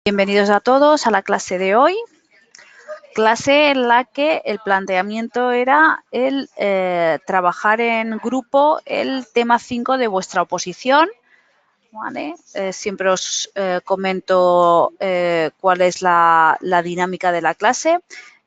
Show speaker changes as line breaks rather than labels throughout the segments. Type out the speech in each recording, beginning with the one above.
Bienvenidos a todos a la clase de hoy, clase en la que el planteamiento era el trabajar en grupo el tema 5 de vuestra oposición. ¿Vale? Siempre os comento cuál es la dinámica de la clase.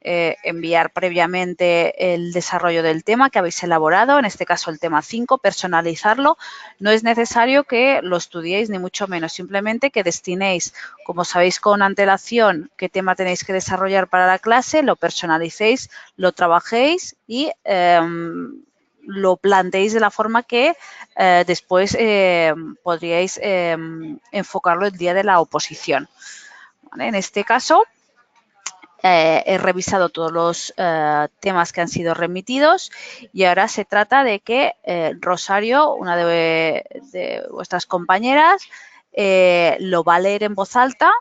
Enviar previamente el desarrollo del tema que habéis elaborado, en este caso el tema 5, personalizarlo. No es necesario que lo estudiéis ni mucho menos, simplemente que destinéis, como sabéis con antelación, qué tema tenéis que desarrollar para la clase, lo personalicéis, lo trabajéis y lo planteéis de la forma que después podríais enfocarlo el día de la oposición. ¿Vale? En este caso, he revisado todos los temas que han sido remitidos y ahora se trata de que Rosario, una de vuestras compañeras, lo va a leer en voz alta.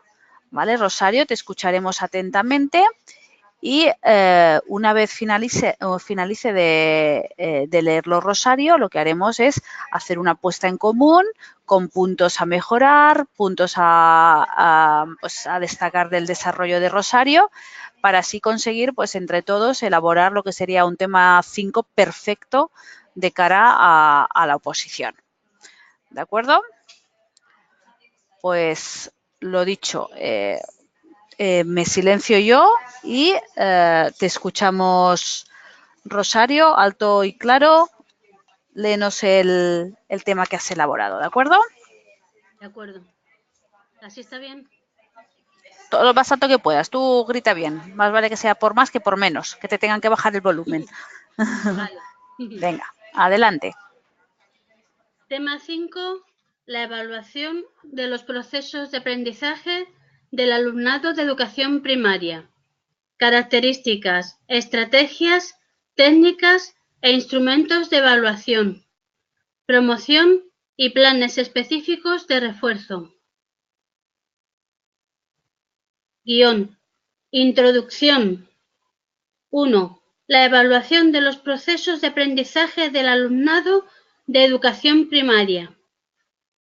¿Vale, Rosario? Te escucharemos atentamente. Y una vez finalice de leerlo Rosario, lo que haremos es hacer una puesta en común con puntos a mejorar, puntos pues a destacar del desarrollo de Rosario, para así conseguir, pues entre todos, elaborar lo que sería un tema 5 perfecto de cara a la oposición. ¿De acuerdo? Pues lo dicho, me silencio yo y te escuchamos, Rosario, alto y claro. Léenos el tema que has elaborado, ¿de acuerdo?
De acuerdo. ¿Así está bien?
Todo lo más alto que puedas, tú grita bien. Más vale que sea por más que por menos, que te tengan que bajar el volumen.
Vale.
Venga, adelante.
Tema 5. La evaluación de los procesos de aprendizaje del alumnado de educación primaria. Características, estrategias, técnicas e instrumentos de evaluación. Promoción y planes específicos de refuerzo. Guión. Introducción. 1. La evaluación de los procesos de aprendizaje del alumnado de educación primaria.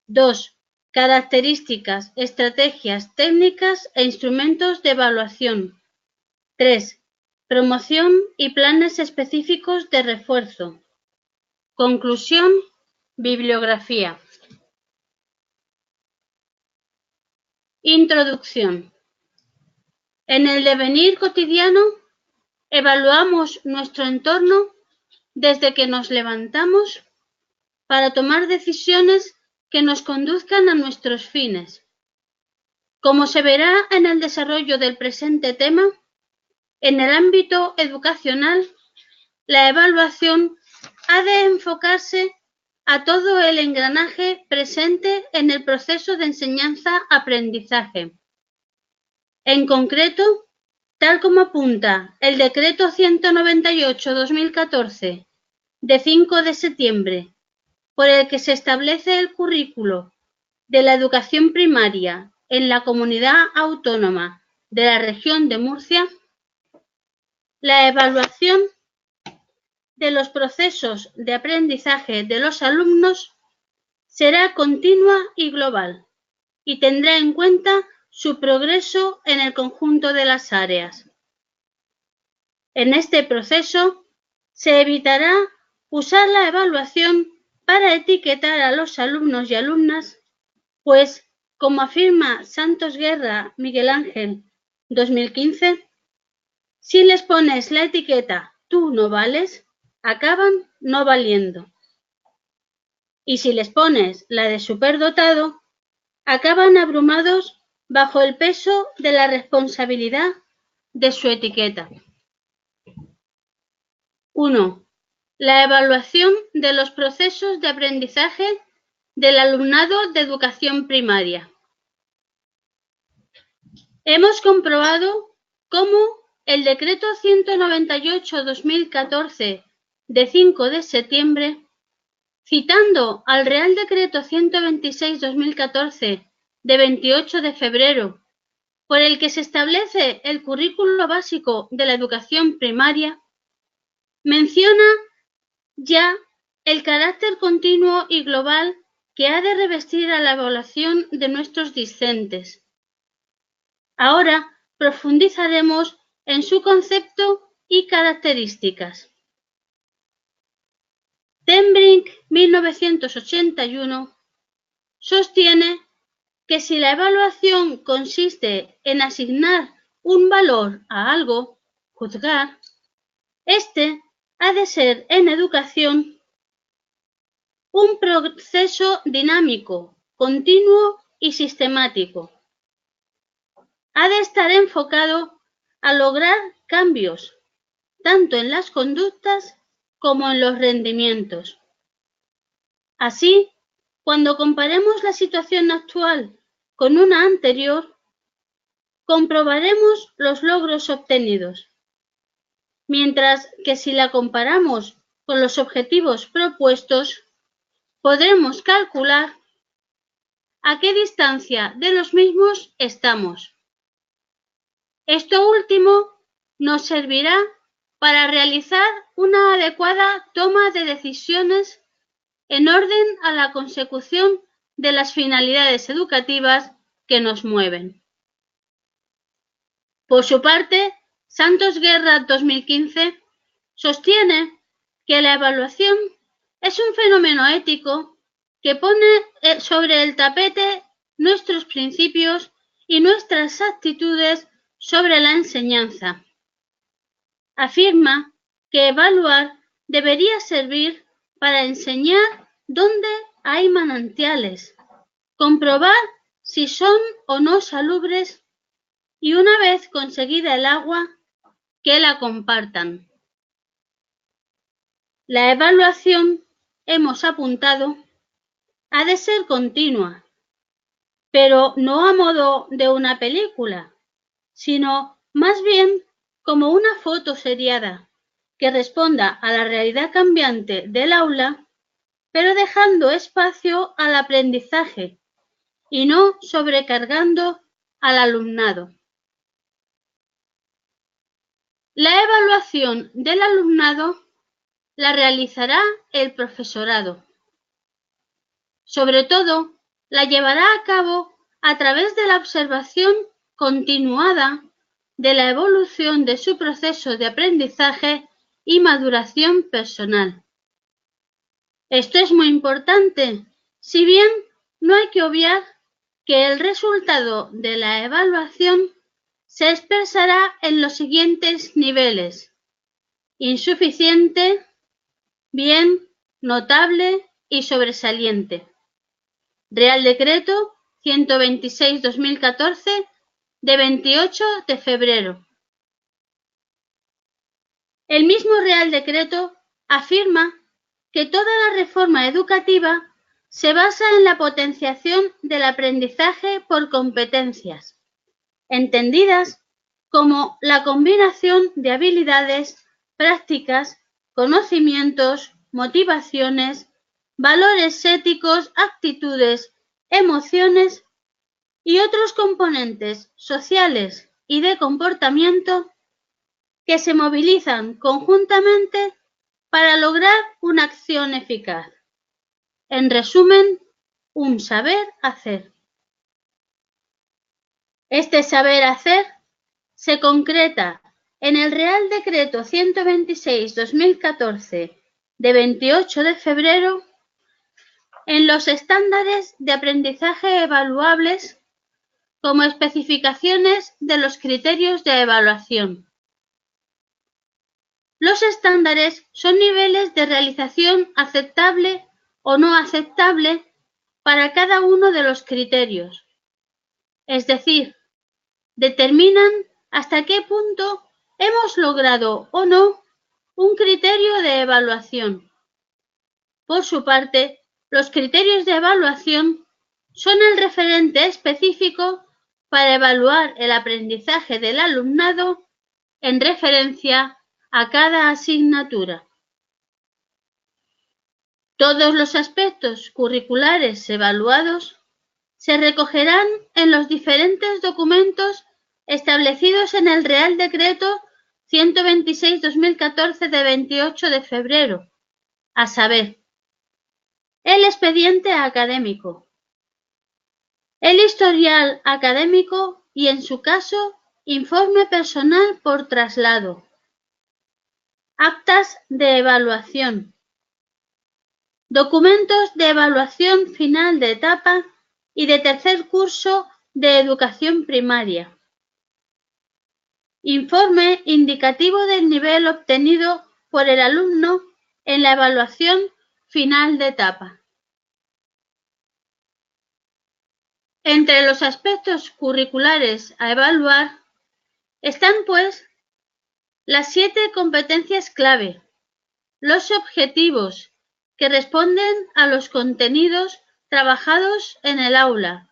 2. Características, estrategias, técnicas e instrumentos de evaluación. 3. Promoción y planes específicos de refuerzo. Conclusión. Bibliografía. Introducción. En el devenir cotidiano, evaluamos nuestro entorno desde que nos levantamos para tomar decisiones que nos conduzcan a nuestros fines. Como se verá en el desarrollo del presente tema, en el ámbito educacional, la evaluación ha de enfocarse a todo el engranaje presente en el proceso de enseñanza-aprendizaje. En concreto, tal como apunta el Decreto 198/2014 de 5 de septiembre, por el que se establece el currículo de la educación primaria en la Comunidad Autónoma de la Región de Murcia, la evaluación de los procesos de aprendizaje de los alumnos será continua y global y tendrá en cuenta su progreso en el conjunto de las áreas. En este proceso se evitará usar la evaluación para etiquetar a los alumnos y alumnas, pues, como afirma Santos Guerra Miguel Ángel 2015, si les pones la etiqueta "tú no vales", acaban no valiendo. Y si les pones la de superdotado, acaban abrumados bajo el peso de la responsabilidad de su etiqueta. 1. La evaluación de los procesos de aprendizaje del alumnado de educación primaria. Hemos comprobado cómo el Decreto 198/2014 de 5 de septiembre, citando al Real Decreto 126/2014 de 28 de febrero, por el que se establece el currículo básico de la educación primaria, menciona ya el carácter continuo y global que ha de revestir a la evaluación de nuestros discentes. Ahora profundizaremos en su concepto y características. Ten Brink, 1981, sostiene que si la evaluación consiste en asignar un valor a algo, juzgar, este ha de ser en educación un proceso dinámico, continuo y sistemático. Ha de estar enfocado a lograr cambios, tanto en las conductas como en los rendimientos. Así, cuando comparemos la situación actual con una anterior, comprobaremos los logros obtenidos, mientras que si la comparamos con los objetivos propuestos, podremos calcular a qué distancia de los mismos estamos. Esto último nos servirá para realizar una adecuada toma de decisiones en orden a la consecución de las finalidades educativas que nos mueven. Por su parte, Santos Guerra 2015 sostiene que la evaluación es un fenómeno ético que pone sobre el tapete nuestros principios y nuestras actitudes sobre la enseñanza. Afirma que evaluar debería servir para enseñar dónde hay manantiales, comprobar si son o no salubres y una vez conseguida el agua, que la compartan. La evaluación, hemos apuntado, ha de ser continua, pero no a modo de una película, sino más bien como una foto seriada que responda a la realidad cambiante del aula, pero dejando espacio al aprendizaje y no sobrecargando al alumnado. La evaluación del alumnado la realizará el profesorado. Sobre todo, la llevará a cabo a través de la observación continuada de la evolución de su proceso de aprendizaje y maduración personal. Esto es muy importante, si bien no hay que obviar que el resultado de la evaluación se expresará en los siguientes niveles: insuficiente, bien, notable y sobresaliente. Real Decreto 126/2014 de 28 de febrero. El mismo Real Decreto afirma que toda la reforma educativa se basa en la potenciación del aprendizaje por competencias, entendidas como la combinación de habilidades, prácticas, conocimientos, motivaciones, valores éticos, actitudes, emociones y otros componentes sociales y de comportamiento que se movilizan conjuntamente para lograr una acción eficaz. En resumen, un saber hacer. Este saber hacer se concreta en el Real Decreto 126/2014 de 28 de febrero en los estándares de aprendizaje evaluables como especificaciones de los criterios de evaluación. Los estándares son niveles de realización aceptable o no aceptable para cada uno de los criterios. Es decir, determinan hasta qué punto hemos logrado o no un criterio de evaluación. Por su parte, los criterios de evaluación son el referente específico para evaluar el aprendizaje del alumnado en referencia a cada asignatura. Todos los aspectos curriculares evaluados se recogerán en los diferentes documentos establecidos en el Real Decreto 126/2014 de 28 de febrero, a saber, el expediente académico, el historial académico y, en su caso, informe personal por traslado. Actas de evaluación. Documentos de evaluación final de etapa y de tercer curso de educación primaria. Informe indicativo del nivel obtenido por el alumno en la evaluación final de etapa. Entre los aspectos curriculares a evaluar están, pues, las 7 competencias clave, los objetivos que responden a los contenidos trabajados en el aula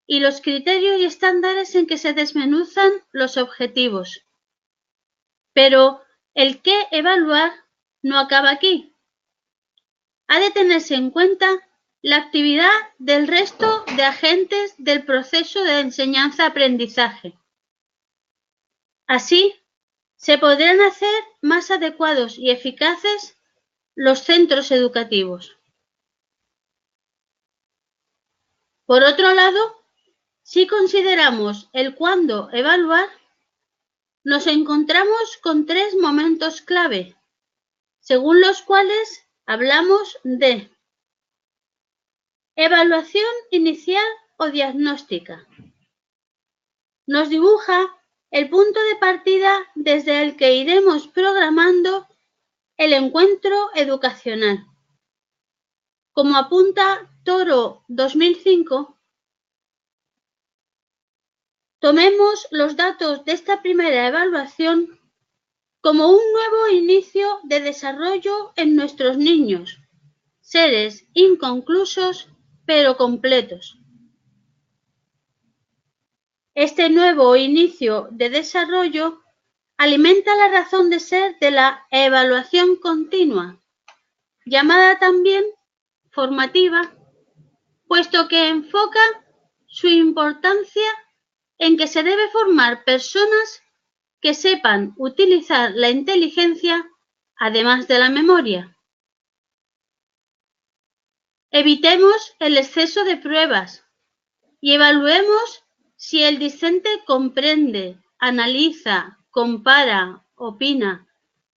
y los criterios y estándares en que se desmenuzan los objetivos. Pero el qué evaluar no acaba aquí. Ha de tenerse en cuenta la actividad del resto de agentes del proceso de enseñanza-aprendizaje. Así, se podrán hacer más adecuados y eficaces los centros educativos. Por otro lado, si consideramos el cuándo evaluar, nos encontramos con 3 momentos clave, según los cuales hablamos de evaluación inicial o diagnóstica. Nos dibuja el punto de partida desde el que iremos programando el encuentro educacional. Como apunta Toro 2005, tomemos los datos de esta primera evaluación como un nuevo inicio de desarrollo en nuestros niños, seres inconclusos pero completos. Este nuevo inicio de desarrollo alimenta la razón de ser de la evaluación continua, llamada también formativa, puesto que enfoca su importancia en que se debe formar personas que sepan utilizar la inteligencia además de la memoria. Evitemos el exceso de pruebas y evaluemos si el discente comprende, analiza, compara, opina,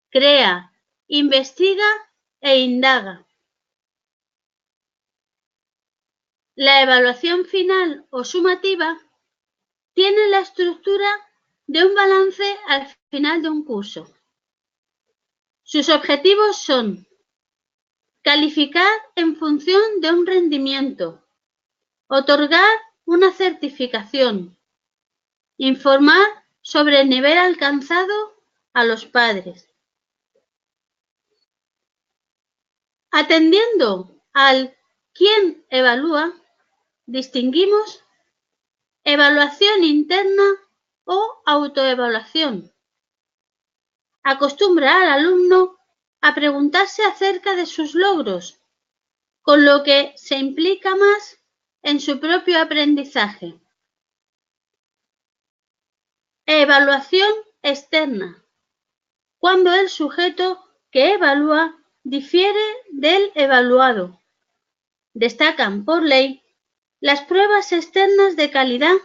crea, investiga e indaga. La evaluación final o sumativa tiene la estructura de un balance al final de un curso. Sus objetivos son calificar en función de un rendimiento, otorgar una certificación, informar sobre el nivel alcanzado a los padres. Atendiendo al quién evalúa, distinguimos evaluación interna o autoevaluación. Acostumbra al alumno a preguntarse acerca de sus logros, con lo que se implica más en su propio aprendizaje. Evaluación externa, cuando el sujeto que evalúa difiere del evaluado. Destacan por ley las pruebas externas de calidad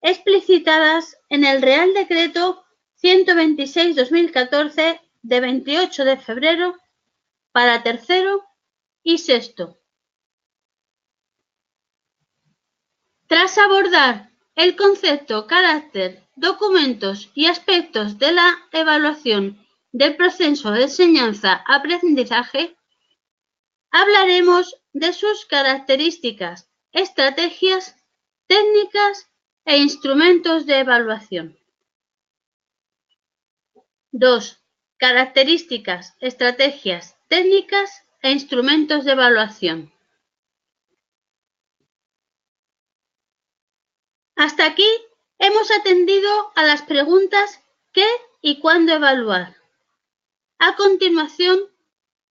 explicitadas en el Real Decreto 126/2014 de 28 de febrero para tercero y sexto. Tras abordar el concepto, carácter, documentos y aspectos de la evaluación del proceso de enseñanza-aprendizaje, hablaremos de sus características, estrategias, técnicas e instrumentos de evaluación. 2. Características, estrategias, técnicas e instrumentos de evaluación. Hasta aquí hemos atendido a las preguntas ¿qué y cuándo evaluar? A continuación,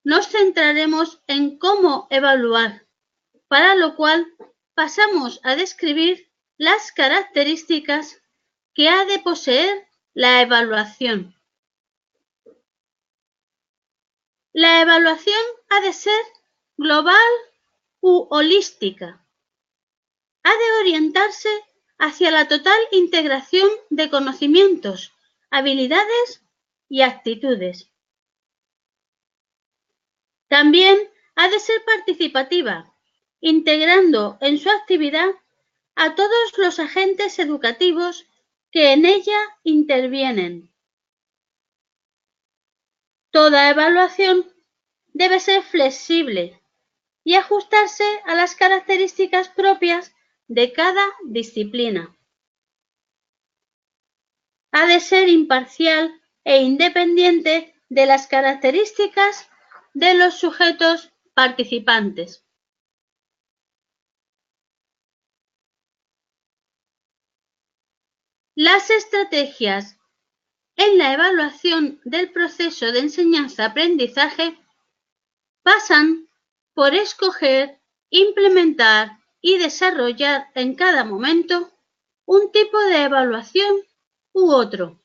nos centraremos en cómo evaluar, para lo cual pasamos a describir las características que ha de poseer la evaluación. La evaluación ha de ser global u holística. Ha de orientarse hacia la total integración de conocimientos, habilidades y actitudes. También ha de ser participativa, integrando en su actividad a todos los agentes educativos que en ella intervienen. Toda evaluación debe ser flexible y ajustarse a las características propias de cada disciplina. Ha de ser imparcial e independiente de las características de los sujetos participantes. Las estrategias en la evaluación del proceso de enseñanza-aprendizaje pasan por escoger, implementar y desarrollar en cada momento un tipo de evaluación u otro.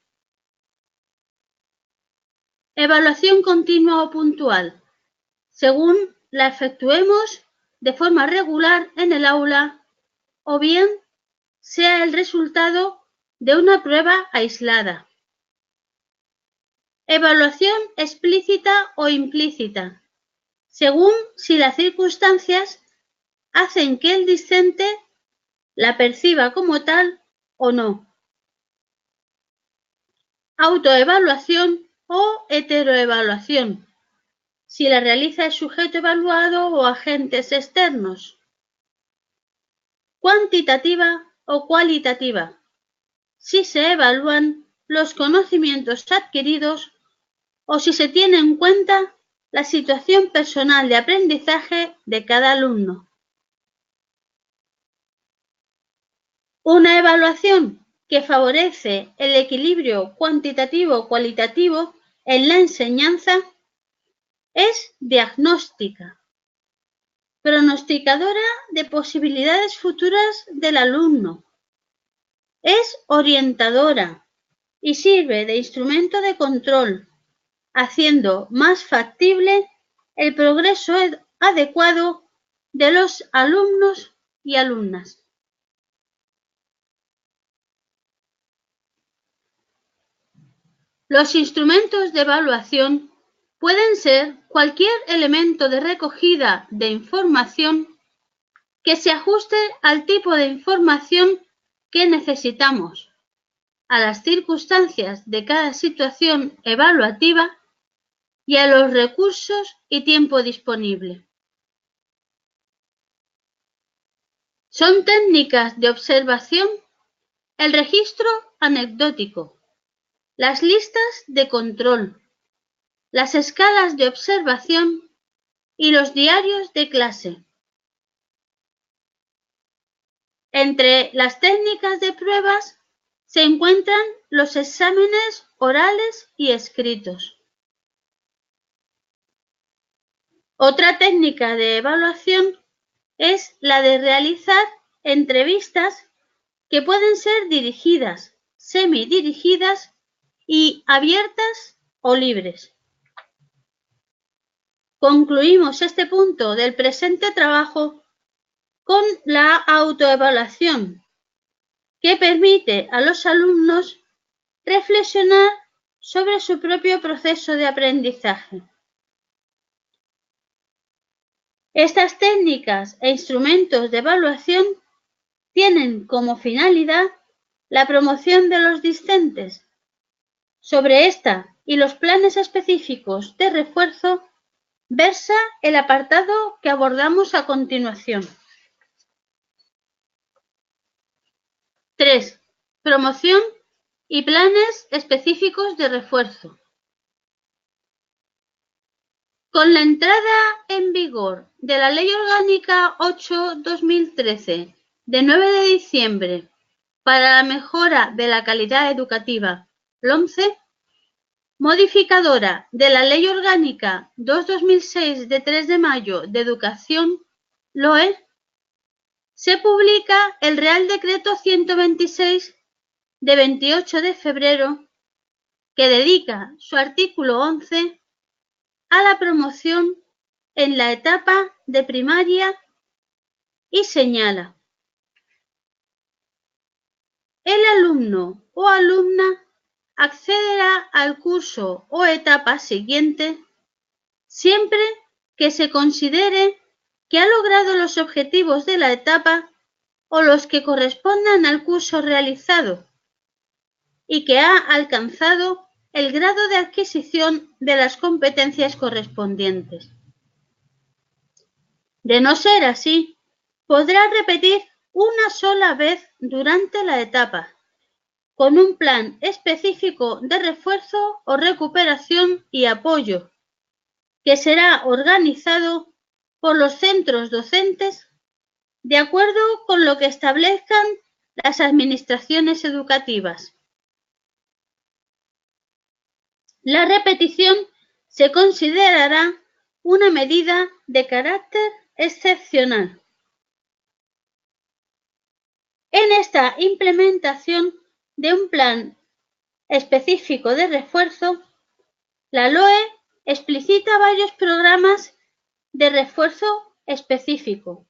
Evaluación continua o puntual, según la efectuemos de forma regular en el aula o bien sea el resultado de una prueba aislada. Evaluación explícita o implícita, según si las circunstancias hacen que el discente la perciba como tal o no. Autoevaluación o heteroevaluación, si la realiza el sujeto evaluado o agentes externos. Cuantitativa o cualitativa, si se evalúan los conocimientos adquiridos o si se tiene en cuenta la situación personal de aprendizaje de cada alumno. Una evaluación que favorece el equilibrio cuantitativo-cualitativo en la enseñanza es diagnóstica, pronosticadora de posibilidades futuras del alumno, es orientadora y sirve de instrumento de control, haciendo más factible el progreso adecuado de los alumnos y alumnas. Los instrumentos de evaluación pueden ser cualquier elemento de recogida de información que se ajuste al tipo de información que necesitamos, a las circunstancias de cada situación evaluativa y a los recursos y tiempo disponible. Son técnicas de observación el registro anecdótico, las listas de control, las escalas de observación y los diarios de clase. Entre las técnicas de pruebas se encuentran los exámenes orales y escritos. Otra técnica de evaluación es la de realizar entrevistas que pueden ser dirigidas, semidirigidas y abiertas o libres. Concluimos este punto del presente trabajo con la autoevaluación, que permite a los alumnos reflexionar sobre su propio proceso de aprendizaje. Estas técnicas e instrumentos de evaluación tienen como finalidad la promoción de los discentes. Sobre esta y los planes específicos de refuerzo versa el apartado que abordamos a continuación. 3. Promoción y planes específicos de refuerzo. Con la entrada en vigor de la Ley Orgánica 8/2013 de 9 de diciembre para la mejora de la calidad educativa, LOMCE, modificadora de la Ley Orgánica 2/2006 de 3 de mayo de Educación, LOE, se publica el Real Decreto 126 de 28 de febrero, que dedica su artículo 11 a la promoción en la etapa de primaria y señala: el alumno o alumna accederá al curso o etapa siguiente siempre que se considere que ha logrado los objetivos de la etapa o los que correspondan al curso realizado y que ha alcanzado el grado de adquisición de las competencias correspondientes. De no ser así, podrá repetir una sola vez durante la etapa, con un plan específico de refuerzo o recuperación y apoyo, que será organizado por los centros docentes de acuerdo con lo que establezcan las administraciones educativas. La repetición se considerará una medida de carácter excepcional. En esta implementación de un plan específico de refuerzo, la LOE explicita varios programas de refuerzo específico.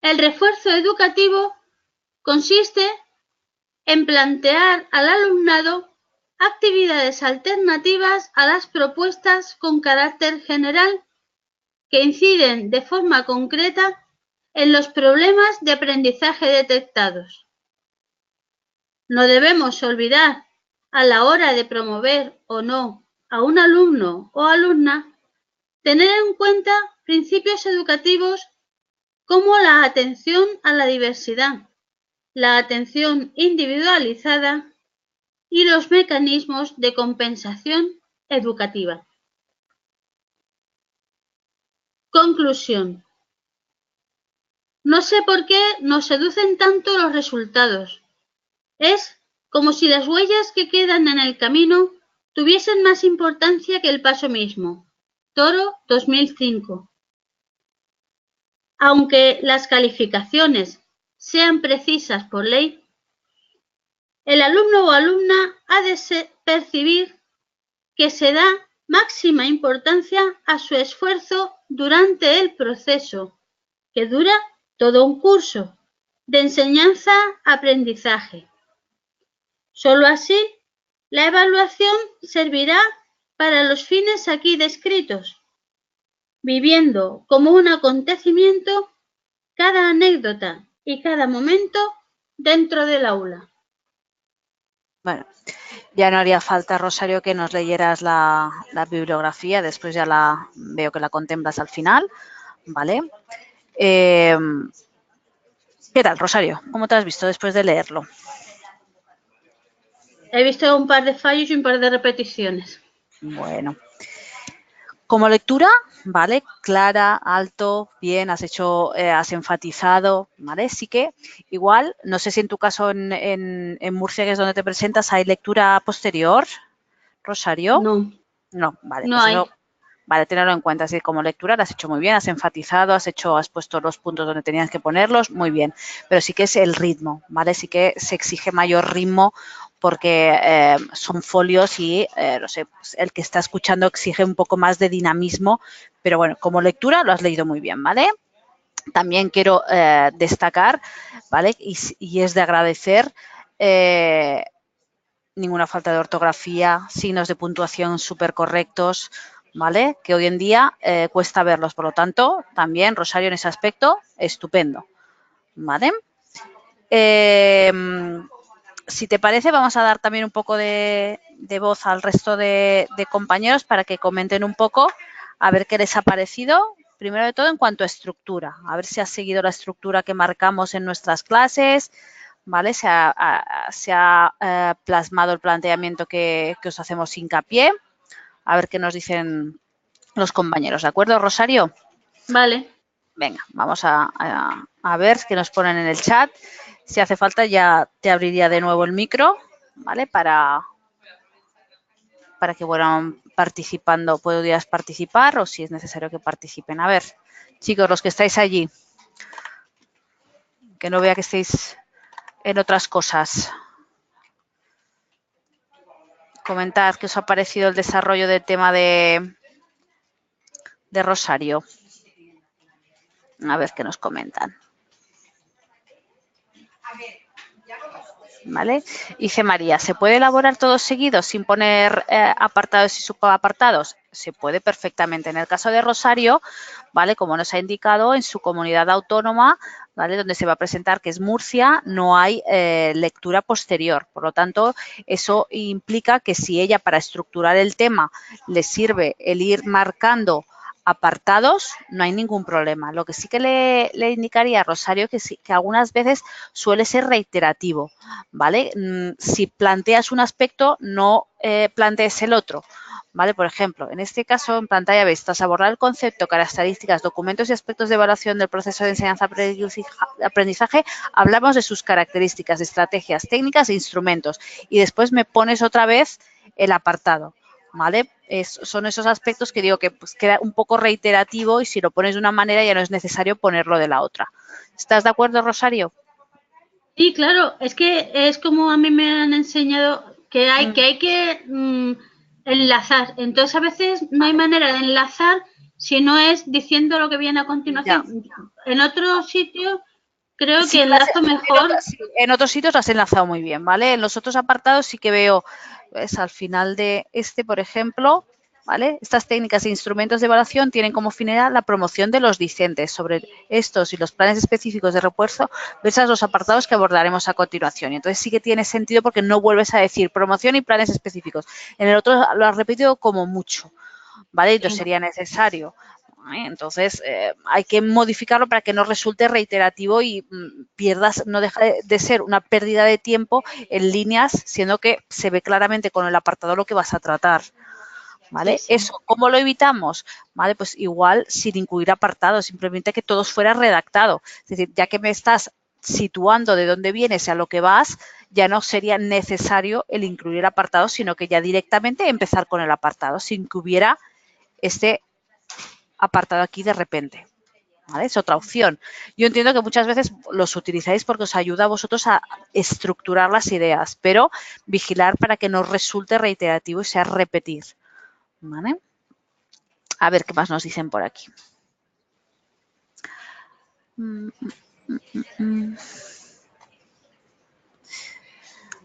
El refuerzo educativo consiste en plantear al alumnado actividades alternativas a las propuestas con carácter general que inciden de forma concreta en los problemas de aprendizaje detectados. No debemos olvidar, a la hora de promover o no a un alumno o alumna, tener en cuenta principios educativos como la atención a la diversidad, la atención individualizada y los mecanismos de compensación educativa. Conclusión. No sé por qué nos seducen tanto los resultados. Es como si las huellas que quedan en el camino tuviesen más importancia que el paso mismo. Toro 2005. Aunque las calificaciones sean precisas por ley, el alumno o alumna ha de percibir que se da máxima importancia a su esfuerzo durante el proceso, que dura todo un curso de enseñanza-aprendizaje. Solo así, la evaluación servirá para los fines aquí descritos, viviendo como un acontecimiento cada anécdota y cada momento dentro del aula.
Bueno, ya no haría falta, Rosario, que nos leyeras la bibliografía, después ya la veo que la contemplas al final, ¿vale? ¿Qué tal, Rosario? ¿Cómo te has visto después de leerlo?
He visto un par de fallos y un par de repeticiones.
Bueno. Como lectura, ¿vale? Clara, alto, bien, has enfatizado, ¿vale? Sí que igual, no sé si en tu caso en Murcia, que es donde te presentas, ¿hay lectura posterior, Rosario?
No.
No, vale,
No
pues
hay.
eso, vale, tenerlo en cuenta. Así que como lectura lo has hecho muy bien, has enfatizado, has puesto los puntos donde tenías que ponerlos, muy bien. Pero sí que es el ritmo, ¿vale? Sí que se exige mayor ritmo porque son folios y, no sé, pues el que está escuchando exige un poco más de dinamismo, pero bueno, como lectura lo has leído muy bien, ¿vale? También quiero destacar, ¿vale? Y es de agradecer ninguna falta de ortografía, signos de puntuación súper correctos, ¿vale? Que hoy en día cuesta verlos, por lo tanto, también, Rosario, en ese aspecto, estupendo, ¿vale? Si te parece, vamos a dar también un poco de voz al resto de compañeros para que comenten un poco a ver qué les ha parecido. Primero de todo, en cuanto a estructura, a ver si has seguido la estructura que marcamos en nuestras clases, ¿vale? Se ha plasmado el planteamiento que os hacemos hincapié. A ver qué nos dicen los compañeros, ¿de acuerdo, Rosario?
Vale.
Venga, vamos a ver qué nos ponen en el chat. Si hace falta ya te abriría de nuevo el micro, ¿vale? Para que fueran participando, podrías participar o si es necesario que participen. A ver, chicos, los que estáis allí, que no vea que estéis en otras cosas. Comentad qué os ha parecido el desarrollo del tema de Rosario. A ver qué nos comentan. ¿Vale? Dice María, ¿se puede elaborar todo seguido sin poner apartados y subapartados? Se puede perfectamente. En el caso de Rosario, ¿vale? Como nos ha indicado, en su comunidad autónoma, ¿vale? Donde se va a presentar, que es Murcia, no hay lectura posterior. Por lo tanto, eso implica que si ella, para estructurar el tema, le sirve el ir marcando apartados, no hay ningún problema. Lo que sí que le indicaría a Rosario que, sí, que algunas veces suele ser reiterativo, ¿vale? Si planteas un aspecto, no plantees el otro, ¿vale? Por ejemplo, en este caso, en pantalla veis, tras abordar el concepto, características, documentos y aspectos de evaluación del proceso de enseñanza-aprendizaje, hablamos de sus características, estrategias, técnicas e instrumentos. Y después me pones otra vez el apartado, ¿vale? Son esos aspectos que digo que pues, queda un poco reiterativo y si lo pones de una manera ya no es necesario ponerlo de la otra. ¿Estás de acuerdo, Rosario?
Sí, claro, es que es como a mí me han enseñado que hay que enlazar. Entonces a veces no hay manera de enlazar si no es diciendo lo que viene a continuación.
Ya.
En otros sitios creo
Sí,
que enlazo mejor.
en otros sitios lo has enlazado muy bien, ¿vale? En los otros apartados sí que veo, pues, al final de este, por ejemplo, ¿vale? Estas técnicas e instrumentos de evaluación tienen como finalidad la promoción de los discentes. Sobre estos y los planes específicos de refuerzo, versan los apartados que abordaremos a continuación. Y entonces sí que tiene sentido porque no vuelves a decir promoción y planes específicos. En el otro lo has repetido como mucho, ¿vale? Y no sería necesario. Entonces, hay que modificarlo para que no resulte reiterativo y pierdas, no deja de ser una pérdida de tiempo en líneas, siendo que se ve claramente con el apartado lo que vas a tratar. ¿Vale?
Sí.
Eso, ¿cómo lo evitamos? ¿Vale? Pues igual sin incluir apartados, simplemente que todos fuera redactado. Es decir, ya que me estás situando de dónde vienes y a lo que vas, ya no sería necesario el incluir apartados, sino que ya directamente empezar con el apartado, sin que hubiera este apartado aquí de repente. ¿Vale? Es otra opción. Yo entiendo que muchas veces los utilizáis porque os ayuda a vosotros a estructurar las ideas, pero vigilar para que no resulte reiterativo y sea repetir. ¿Vale? A ver qué más nos dicen por aquí.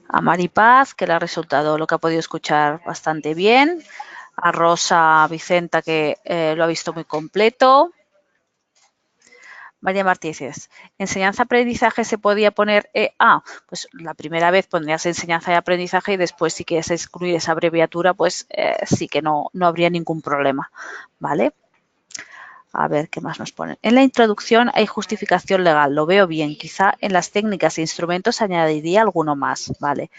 A Maripaz, que le ha resultado lo que ha podido escuchar bastante bien. A Rosa Vicenta, que lo ha visto muy completo. María Martínez, enseñanza-aprendizaje se podía poner EA, pues la primera vez pondrías enseñanza y aprendizaje y después si quieres excluir esa abreviatura, pues sí que no habría ningún problema, ¿vale? A ver, ¿qué más nos ponen? En la introducción hay justificación legal, lo veo bien. Quizá en las técnicas e instrumentos añadiría alguno más, ¿vale?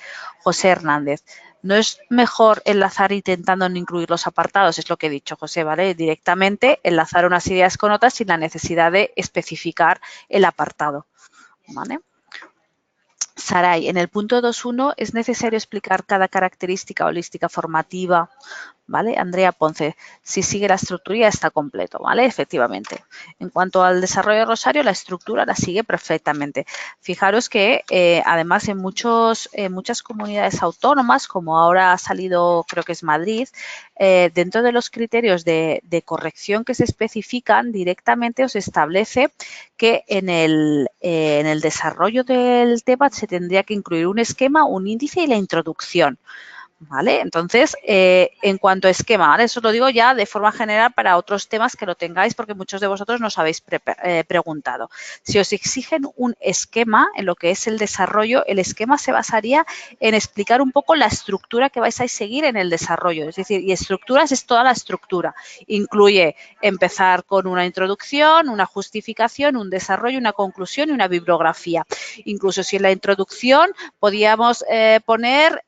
José Hernández, ¿no es mejor enlazar intentando no incluir los apartados? Es lo que he dicho, José, ¿vale? Directamente enlazar unas ideas con otras sin la necesidad de especificar el apartado, ¿vale? Saray, en el punto 2.1 es necesario explicar cada característica holística formativa, ¿vale? Andrea Ponce, si sigue la estructura ya está completo, ¿vale? Efectivamente. En cuanto al desarrollo de Rosario, la estructura la sigue perfectamente. Fijaros que además en muchas comunidades autónomas, como ahora ha salido, creo que es Madrid, dentro de los criterios de corrección que se especifican, directamente os establece que en el desarrollo del tema se tendría que incluir un esquema, un índice y la introducción. ¿Vale? Entonces, en cuanto a esquema, ¿vale? Eso lo digo ya de forma general para otros temas que lo tengáis porque muchos de vosotros nos habéis preguntado. Si os exigen un esquema en lo que es el desarrollo, el esquema se basaría en explicar un poco la estructura que vais a seguir en el desarrollo. Es decir, y estructuras es toda la estructura. Incluye empezar con una introducción, una justificación, un desarrollo, una conclusión y una bibliografía. Incluso si en la introducción podíamos poner,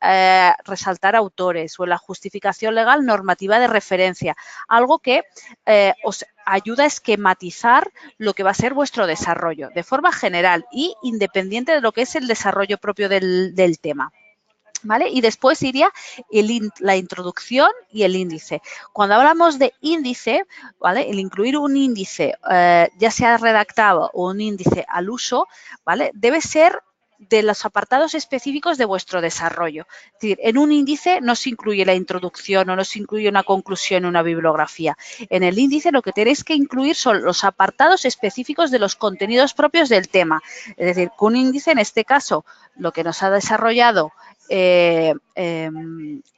resaltar autores o en la justificación legal normativa de referencia, algo que os ayuda a esquematizar lo que va a ser vuestro desarrollo de forma general y independiente de lo que es el desarrollo propio del tema. ¿Vale? Y después iría la introducción y el índice. Cuando hablamos de índice, ¿vale? El incluir un índice, ya sea redactado o un índice al uso, ¿vale? Debe ser de los apartados específicos de vuestro desarrollo. Es decir, en un índice no se incluye la introducción o no se incluye una conclusión, una bibliografía. En el índice lo que tenéis que incluir son los apartados específicos de los contenidos propios del tema. Es decir, que un índice, en este caso, lo que nos ha desarrollado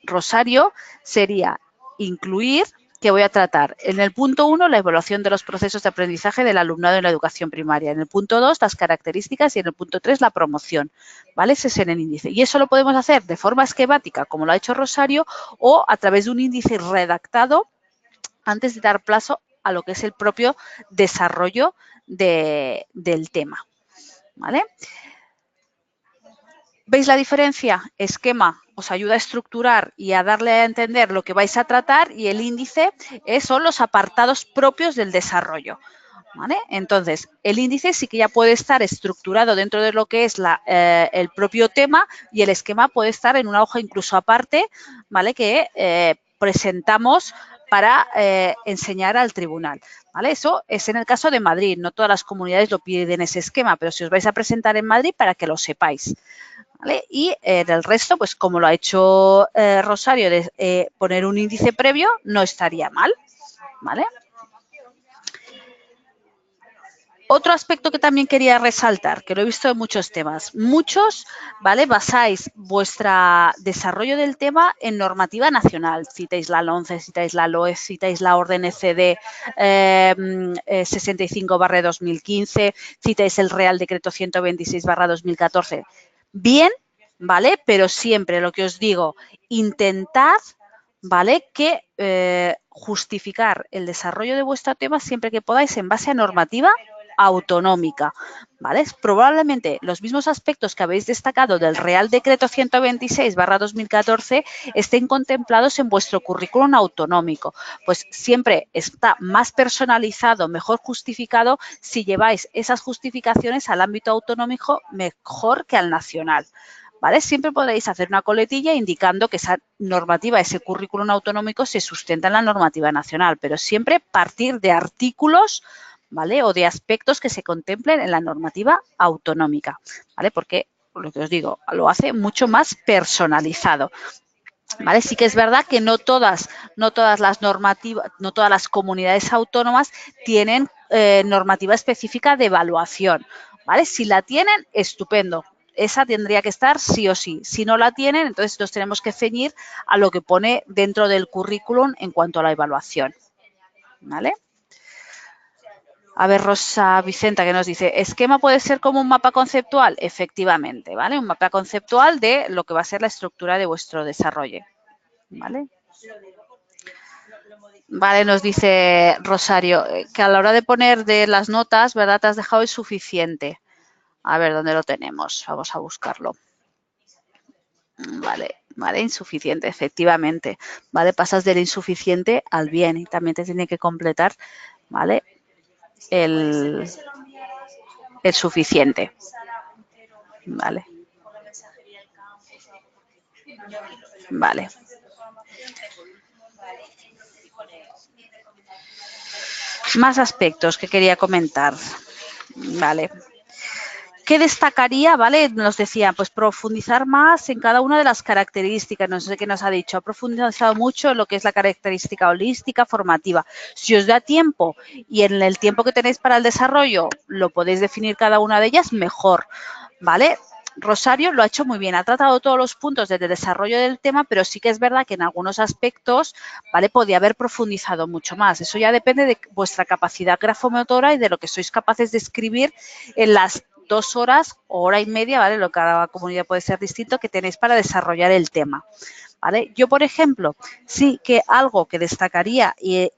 Rosario sería incluir, que voy a tratar en el punto 1, la evaluación de los procesos de aprendizaje del alumnado en la educación primaria, en el punto 2, las características y en el punto 3, la promoción, ¿vale? Ese es en el índice. Y eso lo podemos hacer de forma esquemática, como lo ha hecho Rosario, o a través de un índice redactado antes de dar plazo a lo que es el propio desarrollo del tema, ¿vale? ¿Veis la diferencia? Esquema os ayuda a estructurar y a darle a entender lo que vais a tratar y el índice son los apartados propios del desarrollo. ¿Vale? Entonces, el índice sí que ya puede estar estructurado dentro de lo que es el propio tema y el esquema puede estar en una hoja incluso aparte, ¿vale? Que presentamos para enseñar al tribunal. ¿Vale? Eso es en el caso de Madrid, no todas las comunidades lo piden ese esquema, pero si os vais a presentar en Madrid para que lo sepáis. ¿Vale? Y del resto, pues como lo ha hecho Rosario, de poner un índice previo no estaría mal, ¿vale? Otro aspecto que también quería resaltar, que lo he visto en muchos temas, muchos, ¿vale? Basáis vuestro desarrollo del tema en normativa nacional, citáis la LOMCE, citáis la LOE, citáis la orden ECD 65/2015, citáis el Real Decreto 126/2014. Bien, ¿vale? Pero siempre lo que os digo, intentad, ¿vale? Que justificar el desarrollo de vuestro tema siempre que podáis en base a normativa autonómica, ¿vale? Probablemente los mismos aspectos que habéis destacado del Real Decreto 126/2014 estén contemplados en vuestro currículum autonómico. Pues siempre está más personalizado, mejor justificado si lleváis esas justificaciones al ámbito autonómico mejor que al nacional. ¿Vale? Siempre podréis hacer una coletilla indicando que esa normativa, ese currículum autonómico se sustenta en la normativa nacional, pero siempre partir de artículos, ¿vale? O de aspectos que se contemplen en la normativa autonómica, ¿vale? Porque, lo que os digo, lo hace mucho más personalizado. ¿Vale? Sí que es verdad que no todas las normativas, no todas las comunidades autónomas tienen normativa específica de evaluación, ¿vale? Si la tienen, estupendo. Esa tendría que estar sí o sí. Si no la tienen, entonces nos tenemos que ceñir a lo que pone dentro del currículum en cuanto a la evaluación, ¿vale? A ver, Rosa Vicenta, que nos dice, ¿esquema puede ser como un mapa conceptual? Efectivamente, ¿vale? Un mapa conceptual de lo que va a ser la estructura de vuestro desarrollo, ¿vale? Vale, nos dice Rosario, que a la hora de poner de las notas, ¿verdad? Te has dejado el suficiente. A ver, ¿dónde lo tenemos? Vamos a buscarlo. Vale, insuficiente, efectivamente. Vale, pasas del insuficiente al bien y también te tiene que completar, ¿vale? El suficiente. Vale. Vale. Más aspectos que quería comentar. Vale. ¿Qué destacaría? ¿Vale? Nos decía, pues profundizar más en cada una de las características. No sé qué nos ha dicho. Ha profundizado mucho en lo que es la característica holística, formativa. Si os da tiempo y en el tiempo que tenéis para el desarrollo lo podéis definir cada una de ellas, mejor. ¿Vale? Rosario lo ha hecho muy bien, ha tratado todos los puntos desde el desarrollo del tema, pero sí que es verdad que en algunos aspectos, ¿vale? Podía haber profundizado mucho más. Eso ya depende de vuestra capacidad grafomotora y de lo que sois capaces de escribir en las 2 horas o hora y media, ¿vale? Lo que cada comunidad puede ser distinto, que tenéis para desarrollar el tema, ¿vale? Yo, por ejemplo, sí que algo que destacaría y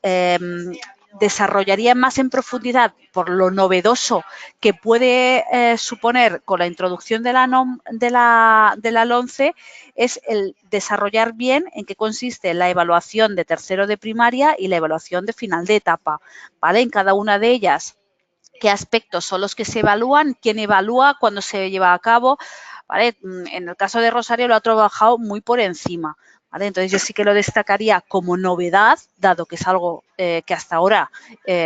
desarrollaría más en profundidad por lo novedoso que puede suponer con la introducción de la LOMCE es el desarrollar bien en qué consiste la evaluación de tercero de primaria y la evaluación de final de etapa, ¿vale? En cada una de ellas, qué aspectos son los que se evalúan, quién evalúa, cuándo se lleva a cabo, ¿vale? En el caso de Rosario lo ha trabajado muy por encima, ¿vale? Entonces, yo sí que lo destacaría como novedad, dado que es algo que hasta ahora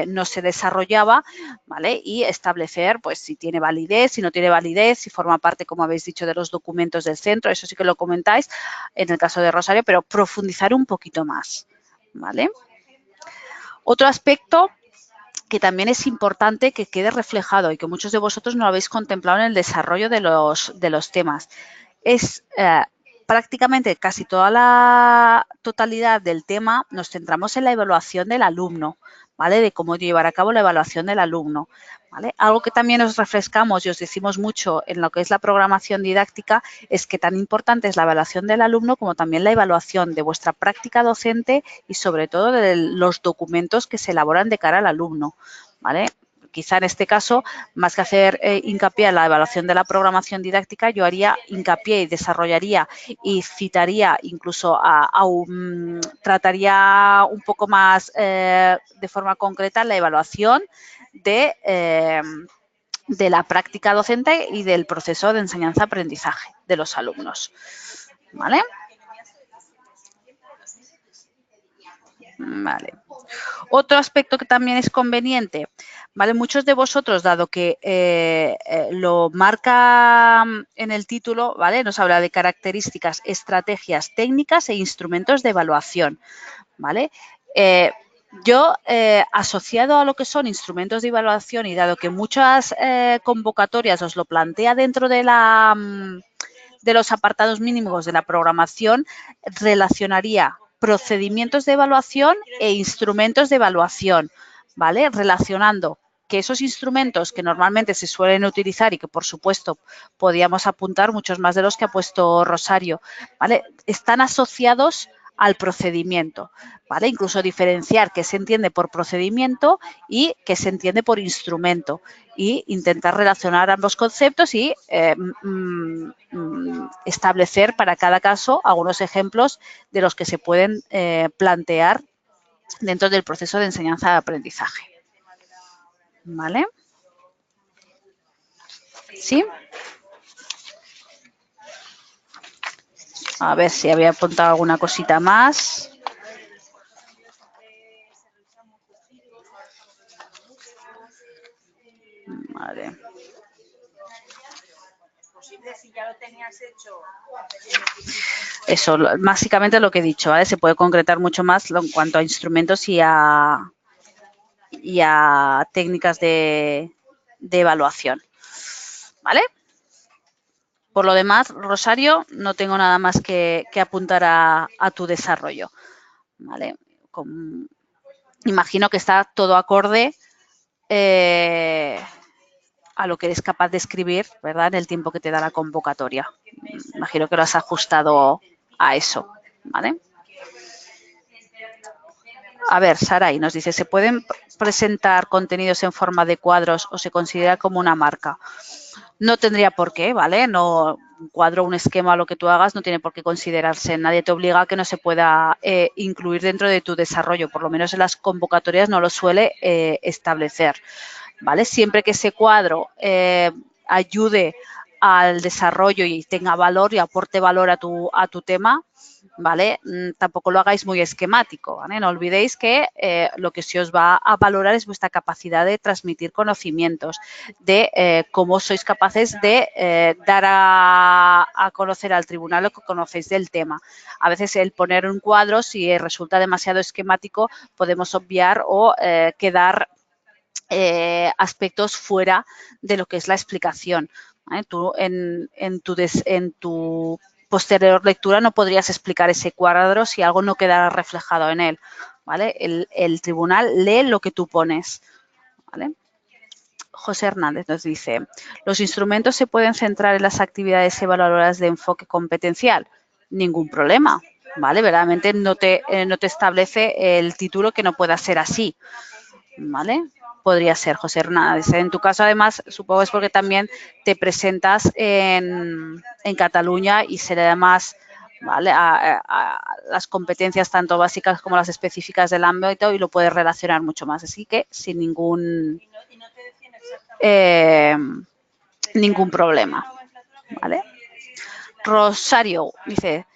no se desarrollaba, ¿vale? Y establecer, pues, si tiene validez, si no tiene validez, si forma parte, como habéis dicho, de los documentos del centro, eso sí que lo comentáis en el caso de Rosario, pero profundizar un poquito más, ¿vale? Otro aspecto que también es importante que quede reflejado y que muchos de vosotros no lo habéis contemplado en el desarrollo de los temas, es prácticamente casi toda la totalidad del tema nos centramos en la evaluación del alumno, ¿vale? De cómo llevar a cabo la evaluación del alumno, ¿vale? Algo que también os refrescamos y os decimos mucho en lo que es la programación didáctica es que tan importante es la evaluación del alumno como también la evaluación de vuestra práctica docente y sobre todo de los documentos que se elaboran de cara al alumno, ¿vale? Quizá en este caso, más que hacer hincapié en la evaluación de la programación didáctica, yo haría hincapié y desarrollaría y citaría, incluso trataría un poco más de forma concreta la evaluación de la práctica docente y del proceso de enseñanza-aprendizaje de los alumnos, ¿vale? Vale. Otro aspecto que también es conveniente, ¿vale? Muchos de vosotros, dado que lo marca en el título, ¿vale? Nos habla de características, estrategias, técnicas e instrumentos de evaluación, ¿vale? Yo, asociado a lo que son instrumentos de evaluación y dado que muchas convocatorias os lo plantea dentro de los apartados mínimos de la programación, relacionaría procedimientos de evaluación e instrumentos de evaluación, ¿vale? Relacionando que esos instrumentos que normalmente se suelen utilizar y que, por supuesto, podíamos apuntar muchos más de los que ha puesto Rosario, ¿vale? Están asociados al procedimiento, ¿vale? Incluso diferenciar qué se entiende por procedimiento y qué se entiende por instrumento y intentar relacionar ambos conceptos y establecer para cada caso algunos ejemplos de los que se pueden plantear dentro del proceso de enseñanza-aprendizaje. ¿Vale? ¿Sí? A ver si había apuntado alguna cosita más. Vale. Eso, básicamente lo que he dicho, ¿vale? Se puede concretar mucho más en cuanto a instrumentos y a técnicas de evaluación. ¿Vale? Por lo demás, Rosario, no tengo nada más que apuntar a tu desarrollo. ¿Vale? Imagino que está todo acorde a lo que eres capaz de escribir, ¿verdad? En el tiempo que te da la convocatoria. Imagino que lo has ajustado a eso, ¿vale? A ver, Saray nos dice, ¿se pueden presentar contenidos en forma de cuadros o se considera como una marca? No tendría por qué, ¿vale? No, un cuadro, un esquema, lo que tú hagas no tiene por qué considerarse. Nadie te obliga a que no se pueda incluir dentro de tu desarrollo. Por lo menos en las convocatorias no lo suele establecer, ¿vale? Siempre que ese cuadro ayude al desarrollo y tenga valor y aporte valor a tu tema, ¿vale? Tampoco lo hagáis muy esquemático, ¿vale? No olvidéis que lo que se os va a valorar es vuestra capacidad de transmitir conocimientos, de cómo sois capaces de dar a conocer al tribunal lo que conocéis del tema. A veces el poner un cuadro, si resulta demasiado esquemático, podemos obviar o quedar aspectos fuera de lo que es la explicación. ¿Vale? Tú en tu posterior lectura no podrías explicar ese cuadro si algo no quedara reflejado en él. ¿Vale? El tribunal lee lo que tú pones. ¿Vale? José Hernández nos dice, ¿los instrumentos se pueden centrar en las actividades evaluadoras de enfoque competencial? Ningún problema. ¿Vale? Verdaderamente no te establece el título que no pueda ser así. ¿Vale? Podría ser, José Hernández. En tu caso, además, supongo es porque también te presentas en Cataluña y se le da más, ¿vale? a las competencias tanto básicas como las específicas del ámbito y lo puedes relacionar mucho más. Así que sin ningún problema. ¿Vale? Rosario dice,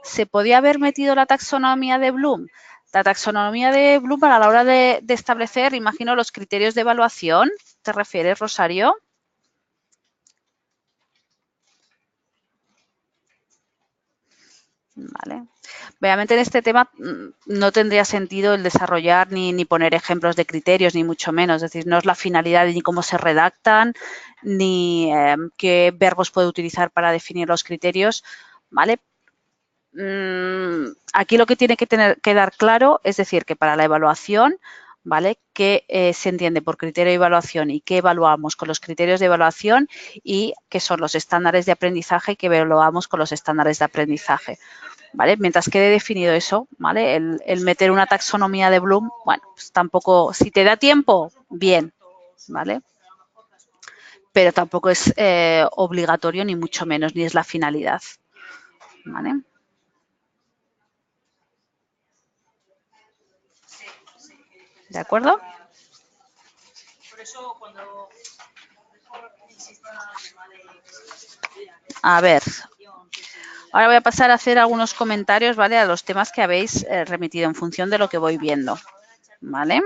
¿Se podía haber metido la taxonomía de Bloom? La taxonomía de Bloom a la hora de establecer, imagino, los criterios de evaluación. ¿Te refieres, Rosario? Vale. Obviamente en este tema no tendría sentido el desarrollar ni poner ejemplos de criterios, ni mucho menos. Es decir, no es la finalidad ni cómo se redactan, ni qué verbos puede utilizar para definir los criterios, ¿vale? Aquí lo que tiene que quedar claro es decir que para la evaluación, ¿vale? ¿Qué se entiende por criterio de evaluación y qué evaluamos con los criterios de evaluación y qué son los estándares de aprendizaje y qué evaluamos con los estándares de aprendizaje? ¿Vale? Mientras quede definido eso, ¿vale? El meter una taxonomía de Bloom, bueno, pues tampoco, si te da tiempo, bien, ¿vale? Pero tampoco es obligatorio ni mucho menos, ni es la finalidad, ¿vale? ¿De acuerdo? A ver, ahora voy a pasar a hacer algunos comentarios, ¿vale? A los temas que habéis remitido en función de lo que voy viendo, ¿vale?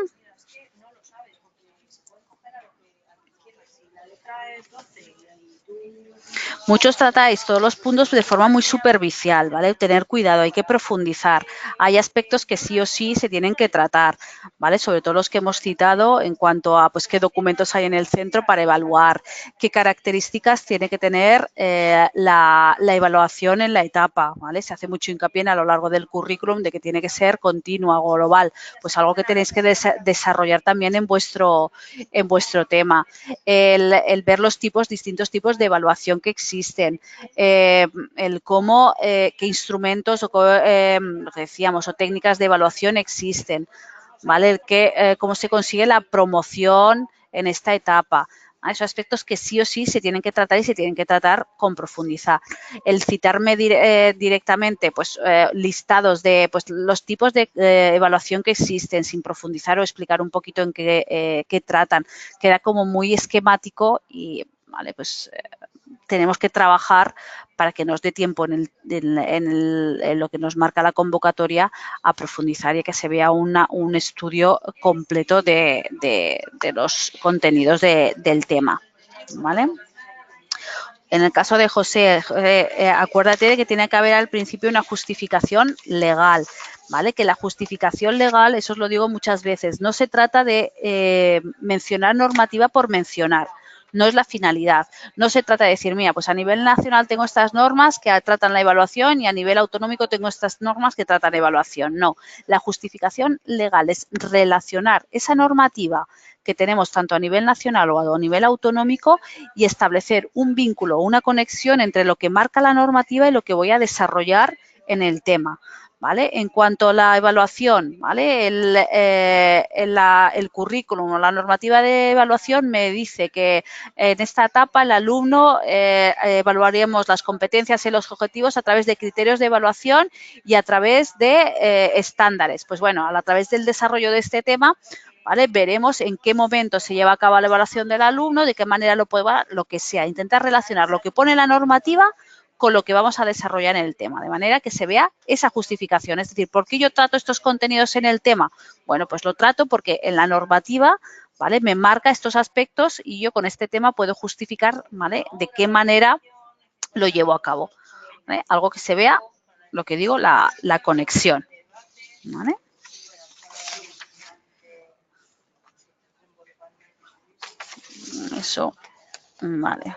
Muchos tratáis todos los puntos de forma muy superficial, ¿vale? Tener cuidado, hay que profundizar. Hay aspectos que sí o sí se tienen que tratar, ¿vale? Sobre todo los que hemos citado en cuanto a pues, qué documentos hay en el centro para evaluar, qué características tiene que tener la evaluación en la etapa, ¿vale? Se hace mucho hincapié a lo largo del currículum de que tiene que ser continua, global, pues algo que tenéis que desarrollar también en vuestro tema. El ver los distintos tipos de evaluación que existen, el cómo, qué instrumentos o lo que decíamos, o técnicas de evaluación existen, ¿vale? Cómo se consigue la promoción en esta etapa. Esos aspectos que sí o sí se tienen que tratar y se tienen que tratar con profundidad. El citarme directamente pues, listados de pues, los tipos de evaluación que existen sin profundizar o explicar un poquito en qué tratan, queda como muy esquemático y vale, pues tenemos que trabajar para que nos dé tiempo en lo que nos marca la convocatoria a profundizar y que se vea un estudio completo de los contenidos del tema, ¿vale? En el caso de José, acuérdate de que tiene que haber al principio una justificación legal, ¿vale? Que la justificación legal, eso os lo digo muchas veces, no se trata de mencionar normativa por mencionar. No es la finalidad. No se trata de decir, mira, pues a nivel nacional tengo estas normas que tratan la evaluación y a nivel autonómico tengo estas normas que tratan la evaluación. No, la justificación legal es relacionar esa normativa que tenemos tanto a nivel nacional o a nivel autonómico y establecer un vínculo, una conexión entre lo que marca la normativa y lo que voy a desarrollar en el tema. ¿Vale? En cuanto a la evaluación, ¿vale? El currículum o la normativa de evaluación me dice que en esta etapa el alumno evaluaríamos las competencias y los objetivos a través de criterios de evaluación y a través de estándares. Pues bueno, a través del desarrollo de este tema, ¿vale? Veremos en qué momento se lleva a cabo la evaluación del alumno, de qué manera lo puede evaluar, lo que sea. Intentar relacionar lo que pone la normativa con lo que vamos a desarrollar en el tema, de manera que se vea esa justificación. Es decir, ¿por qué yo trato estos contenidos en el tema? Bueno, pues lo trato porque en la normativa, ¿vale? Me marca estos aspectos y yo con este tema puedo justificar, ¿vale? De qué manera lo llevo a cabo. ¿Vale? Algo que se vea, lo que digo, la conexión. ¿Vale? Eso, vale.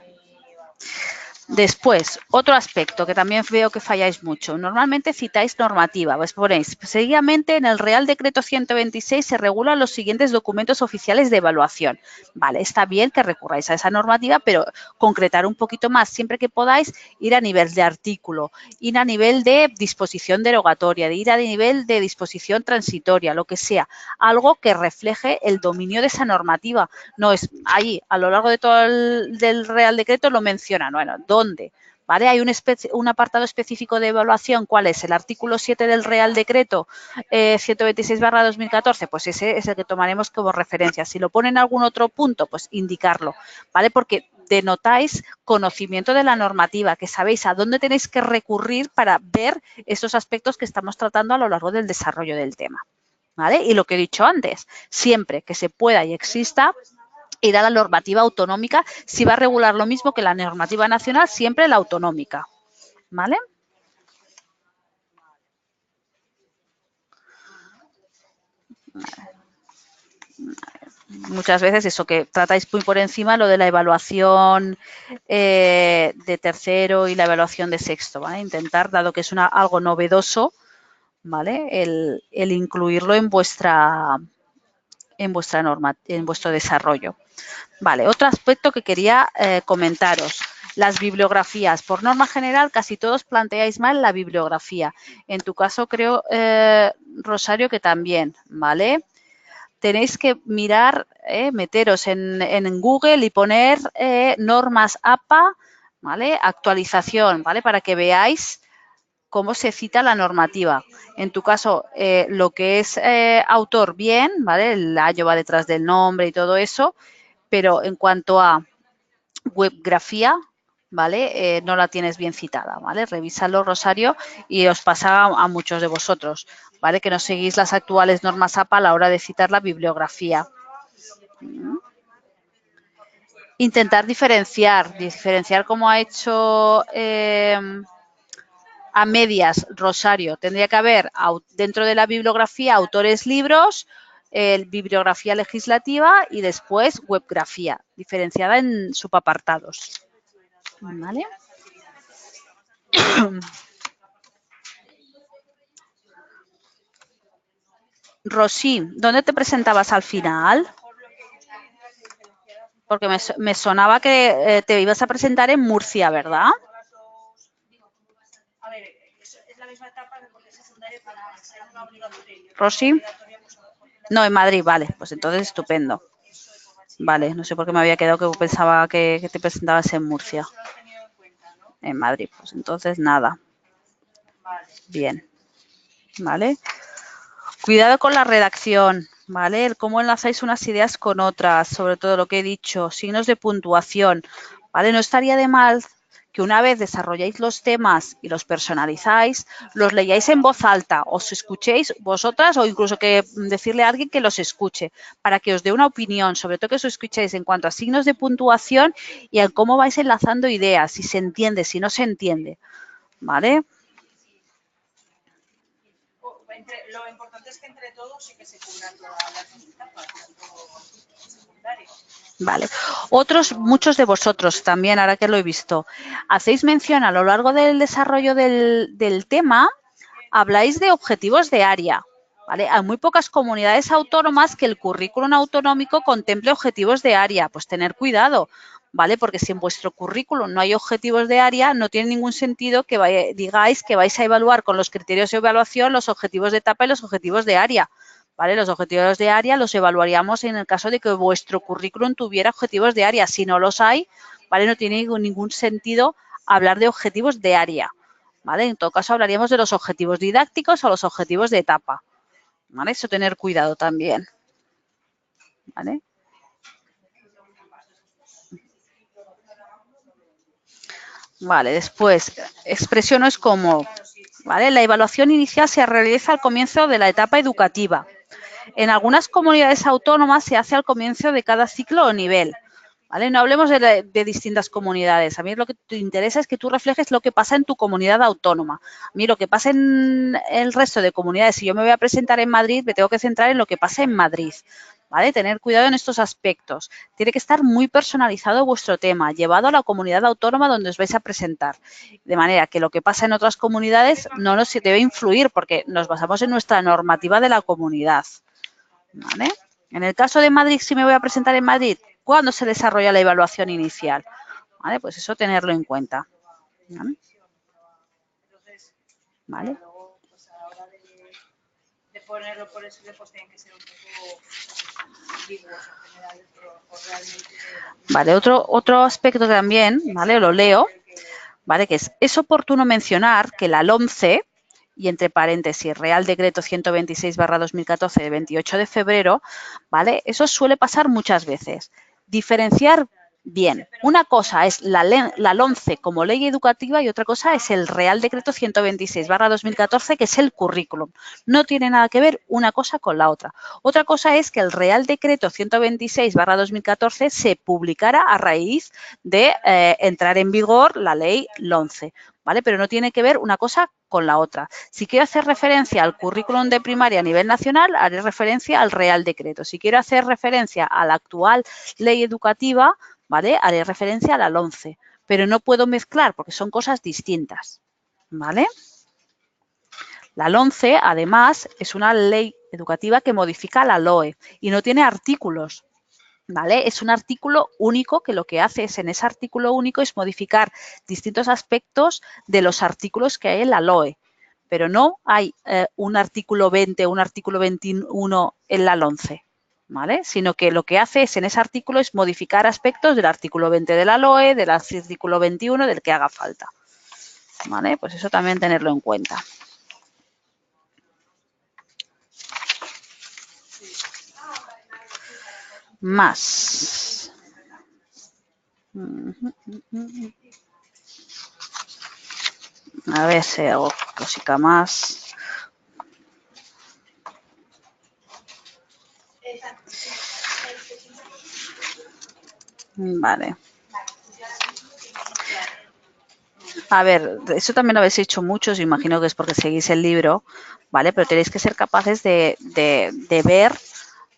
Después, otro aspecto que también veo que falláis mucho. Normalmente citáis normativa, pues ponéis, seguidamente en el Real Decreto 126 se regulan los siguientes documentos oficiales de evaluación. Vale, está bien que recurráis a esa normativa, pero concretar un poquito más, siempre que podáis, ir a nivel de artículo, ir a nivel de disposición derogatoria, de ir a nivel de disposición transitoria, lo que sea, algo que refleje el dominio de esa normativa. No es ahí, a lo largo de todo del Real Decreto lo mencionan, bueno, ¿dónde? ¿Vale? Hay un apartado específico de evaluación, ¿cuál es? El artículo 7 del Real Decreto 126/2014, pues ese es el que tomaremos como referencia. Si lo ponen en algún otro punto, pues indicarlo, ¿vale? Porque denotáis conocimiento de la normativa, que sabéis a dónde tenéis que recurrir para ver esos aspectos que estamos tratando a lo largo del desarrollo del tema. ¿Vale? Y lo que he dicho antes, siempre que se pueda y exista, ir a la normativa autonómica, si va a regular lo mismo que la normativa nacional, siempre la autonómica. ¿Vale? Muchas veces eso que tratáis muy por encima, lo de la evaluación de tercero y la evaluación de sexto, ¿vale? Intentar, dado que es algo novedoso, ¿vale? El incluirlo en vuestra norma, en vuestro desarrollo. Vale, otro aspecto que quería comentaros. Las bibliografías. Por norma general, casi todos planteáis mal la bibliografía. En tu caso, creo, Rosario, que también, ¿vale? Tenéis que mirar, meteros en Google y poner normas APA, ¿vale? Actualización, ¿vale? Para que veáis cómo se cita la normativa. En tu caso, lo que es autor, bien, ¿vale? El año va detrás del nombre y todo eso, pero en cuanto a webgrafía, ¿vale? No la tienes bien citada, ¿vale? Revísalo, Rosario, y os pasa a muchos de vosotros, ¿vale? Que no seguís las actuales normas APA a la hora de citar la bibliografía. Intentar diferenciar como ha hecho a medias Rosario. Tendría que haber dentro de la bibliografía autores, libros, bibliografía legislativa y después webgrafía, diferenciada en subapartados. ¿Vale? Rosy, ¿dónde te presentabas al final? Porque me sonaba que te ibas a presentar en Murcia, ¿verdad? A ver, es la misma etapa de secundaria para la obligatoria. Rosy. No, en Madrid, vale, pues entonces estupendo. Vale, no sé por qué me había quedado que pensaba que te presentabas en Murcia. En Madrid, pues entonces nada. Bien, ¿vale? Cuidado con la redacción, ¿vale? El cómo enlazáis unas ideas con otras, sobre todo lo que he dicho, signos de puntuación, ¿vale? No estaría de mal que una vez desarrolláis los temas y los personalizáis, los leáis en voz alta, os escuchéis vosotras o incluso que decirle a alguien que los escuche para que os dé una opinión, sobre todo que os escuchéis en cuanto a signos de puntuación y en cómo vais enlazando ideas, si se entiende, si no se entiende, ¿vale? Lo importante es que entre todos sí que se cubran todas las etapas, secundario. Vale. Muchos de vosotros también, ahora que lo he visto, hacéis mención a lo largo del desarrollo del tema, habláis de objetivos de área. ¿Vale? Hay muy pocas comunidades autónomas que el currículum autonómico contemple objetivos de área. Pues tener cuidado, ¿vale? Porque si en vuestro currículum no hay objetivos de área, no tiene ningún sentido que digáis que vais a evaluar con los criterios de evaluación los objetivos de etapa y los objetivos de área. ¿Vale? Los objetivos de área los evaluaríamos en el caso de que vuestro currículum tuviera objetivos de área. Si no los hay, ¿vale? No tiene ningún sentido hablar de objetivos de área, ¿vale? En todo caso, hablaríamos de los objetivos didácticos o los objetivos de etapa, ¿vale? Eso tener cuidado también, ¿vale? Vale, después, expresiones como, ¿vale? La evaluación inicial se realiza al comienzo de la etapa educativa. En algunas comunidades autónomas se hace al comienzo de cada ciclo o nivel, ¿vale? No hablemos de distintas comunidades. A mí lo que te interesa es que tú reflejes lo que pasa en tu comunidad autónoma. A mí lo que pasa en el resto de comunidades, si yo me voy a presentar en Madrid, me tengo que centrar en lo que pasa en Madrid, ¿vale? Tener cuidado en estos aspectos. Tiene que estar muy personalizado vuestro tema, llevado a la comunidad autónoma donde os vais a presentar. De manera que lo que pasa en otras comunidades no nos debe influir porque nos basamos en nuestra normativa de la comunidad, ¿vale? En el caso de Madrid, si me voy a presentar en Madrid, ¿cuándo se desarrolla la evaluación inicial? ¿Vale? Pues eso tenerlo en cuenta. ¿Vale? ¿Vale? De ponerlo por eso, pues tienen que ser un poco ambiguos en general. Vale, otro aspecto también, ¿vale? Lo leo, ¿vale? Que es oportuno mencionar que la LOMCE, y entre paréntesis, Real Decreto 126/2014 de 28 de febrero, ¿vale? Eso suele pasar muchas veces. Diferenciar Bien, una cosa es la LOMCE como ley educativa y otra cosa es el Real Decreto 126/2014, que es el currículum. No tiene nada que ver una cosa con la otra. Otra cosa es que el Real Decreto 126/2014 se publicara a raíz de entrar en vigor la ley LOMCE, ¿vale? Pero no tiene que ver una cosa con la otra. Si quiero hacer referencia al currículum de primaria a nivel nacional, haré referencia al Real Decreto. Si quiero hacer referencia a la actual ley educativa, ¿vale? Haré referencia a la LOMCE, pero no puedo mezclar porque son cosas distintas, ¿vale? La LOMCE, además, es una ley educativa que modifica la LOE y no tiene artículos, ¿vale? Es un artículo único que lo que hace es, en ese artículo único, es modificar distintos aspectos de los artículos que hay en la LOE, pero no hay un artículo 20 o un artículo 21 en la LOMCE. ¿Vale? Sino que lo que hace es, en ese artículo, es modificar aspectos del artículo 20 de la LOE, del artículo 21, del que haga falta. ¿Vale? Pues eso también tenerlo en cuenta. Más. A ver si hago cosica más. Vale. A ver, eso también lo habéis hecho muchos, imagino que es porque seguís el libro, ¿vale? Pero tenéis que ser capaces de ver,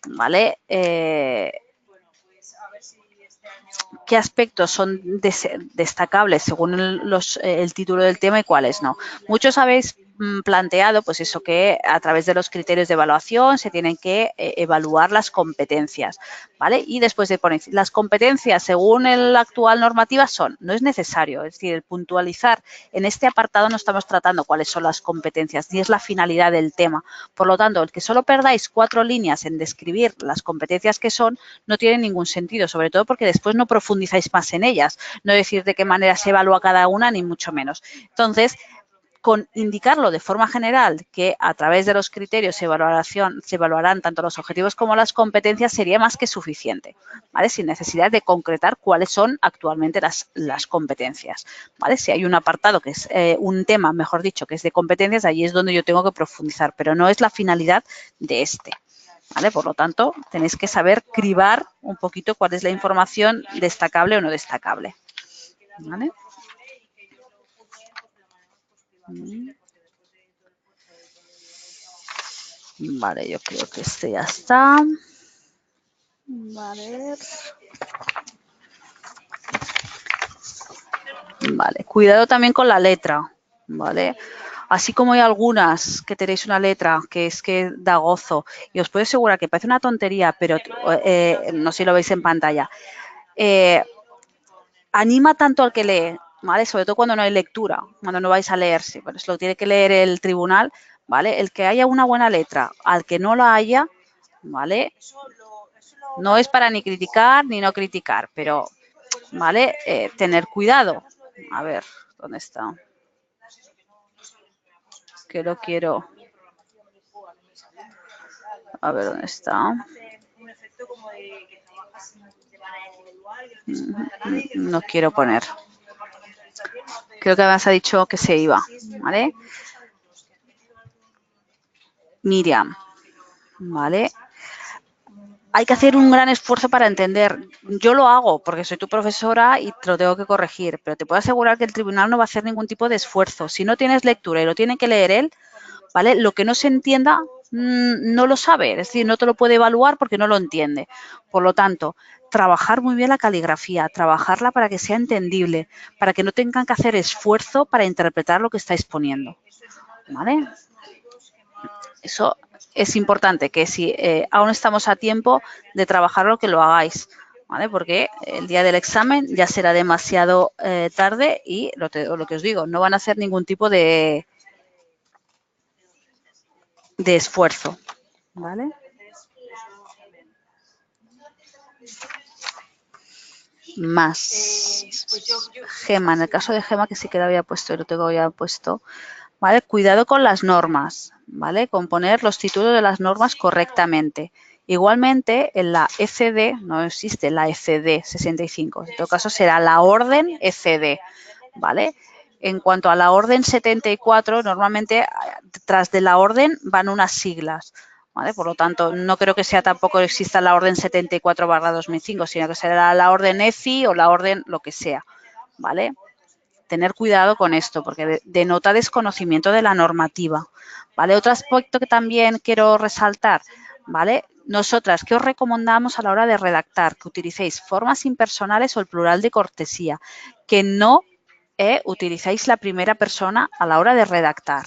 ¿vale? Qué aspectos son destacables según el título del tema y cuáles no. Muchos habéis planteado, pues eso, que a través de los criterios de evaluación se tienen que evaluar las competencias, ¿vale? Y después de poner las competencias según la actual normativa no es necesario, es decir, el puntualizar en este apartado no estamos tratando cuáles son las competencias, ni es la finalidad del tema. Por lo tanto, el que solo perdáis 4 líneas en describir las competencias que son no tiene ningún sentido, sobre todo porque después no profundizáis más en ellas, no decir de qué manera se evalúa cada una, ni mucho menos. Entonces, con indicarlo de forma general, que a través de los criterios de evaluación se evaluarán tanto los objetivos como las competencias, sería más que suficiente, ¿vale? Sin necesidad de concretar cuáles son actualmente las competencias, ¿vale? Si hay un apartado que es un tema, mejor dicho, que es de competencias, allí es donde yo tengo que profundizar, pero no es la finalidad de este. ¿Vale? Por lo tanto, tenéis que saber cribar un poquito cuál es la información destacable o no destacable. ¿Vale? Vale, yo creo que este ya está. Vale. Vale, cuidado también con la letra, ¿vale? Así como hay algunas que tenéis una letra que es que da gozo y os puedo asegurar que parece una tontería, pero no sé si lo veis en pantalla, anima tanto al que lee, ¿vale? Sobre todo cuando no hay lectura, cuando no vais a leer, sí, bueno, lo tiene que leer el tribunal, ¿vale? El que haya una buena letra, al que no la haya, ¿vale? No es para ni criticar ni no criticar, pero, ¿vale? Tener cuidado. A ver, ¿dónde está? Que lo quiero. A ver, ¿dónde está? No quiero poner. Creo que además ha dicho que se iba, ¿vale? Miriam, ¿vale? Hay que hacer un gran esfuerzo para entender. Yo lo hago porque soy tu profesora y te lo tengo que corregir, pero te puedo asegurar que el tribunal no va a hacer ningún tipo de esfuerzo. Si no tienes lectura y lo tiene que leer él, ¿vale? Lo que no se entienda no lo sabe, es decir, no te lo puede evaluar porque no lo entiende. Por lo tanto, trabajar muy bien la caligrafía, trabajarla para que sea entendible, para que no tengan que hacer esfuerzo para interpretar lo que estáis poniendo, ¿vale? Eso es importante, que si aún estamos a tiempo de trabajarlo, que lo hagáis, ¿vale? Porque el día del examen ya será demasiado tarde y lo que os digo, no van a hacer ningún tipo de esfuerzo, ¿vale? Más. Gema, en el caso de Gema, que sí que lo había puesto y lo tengo ya puesto, ¿vale? Cuidado con las normas, ¿vale? Con poner los títulos de las normas correctamente Igualmente, en la ECD no existe la ECD 65. En todo caso, será la orden ECD, ¿vale? En cuanto a la orden 74, normalmente detrás de la orden van unas siglas, ¿vale? Por lo tanto, no creo que sea tampoco exista la orden 74/2005, sino que será la orden EFI o la orden lo que sea, ¿vale? Tener cuidado con esto porque denota desconocimiento de la normativa, ¿vale? Otro aspecto que también quiero resaltar, ¿vale? Nosotras, ¿qué os recomendamos a la hora de redactar? Que utilicéis formas impersonales o el plural de cortesía, que no utilizáis la primera persona a la hora de redactar,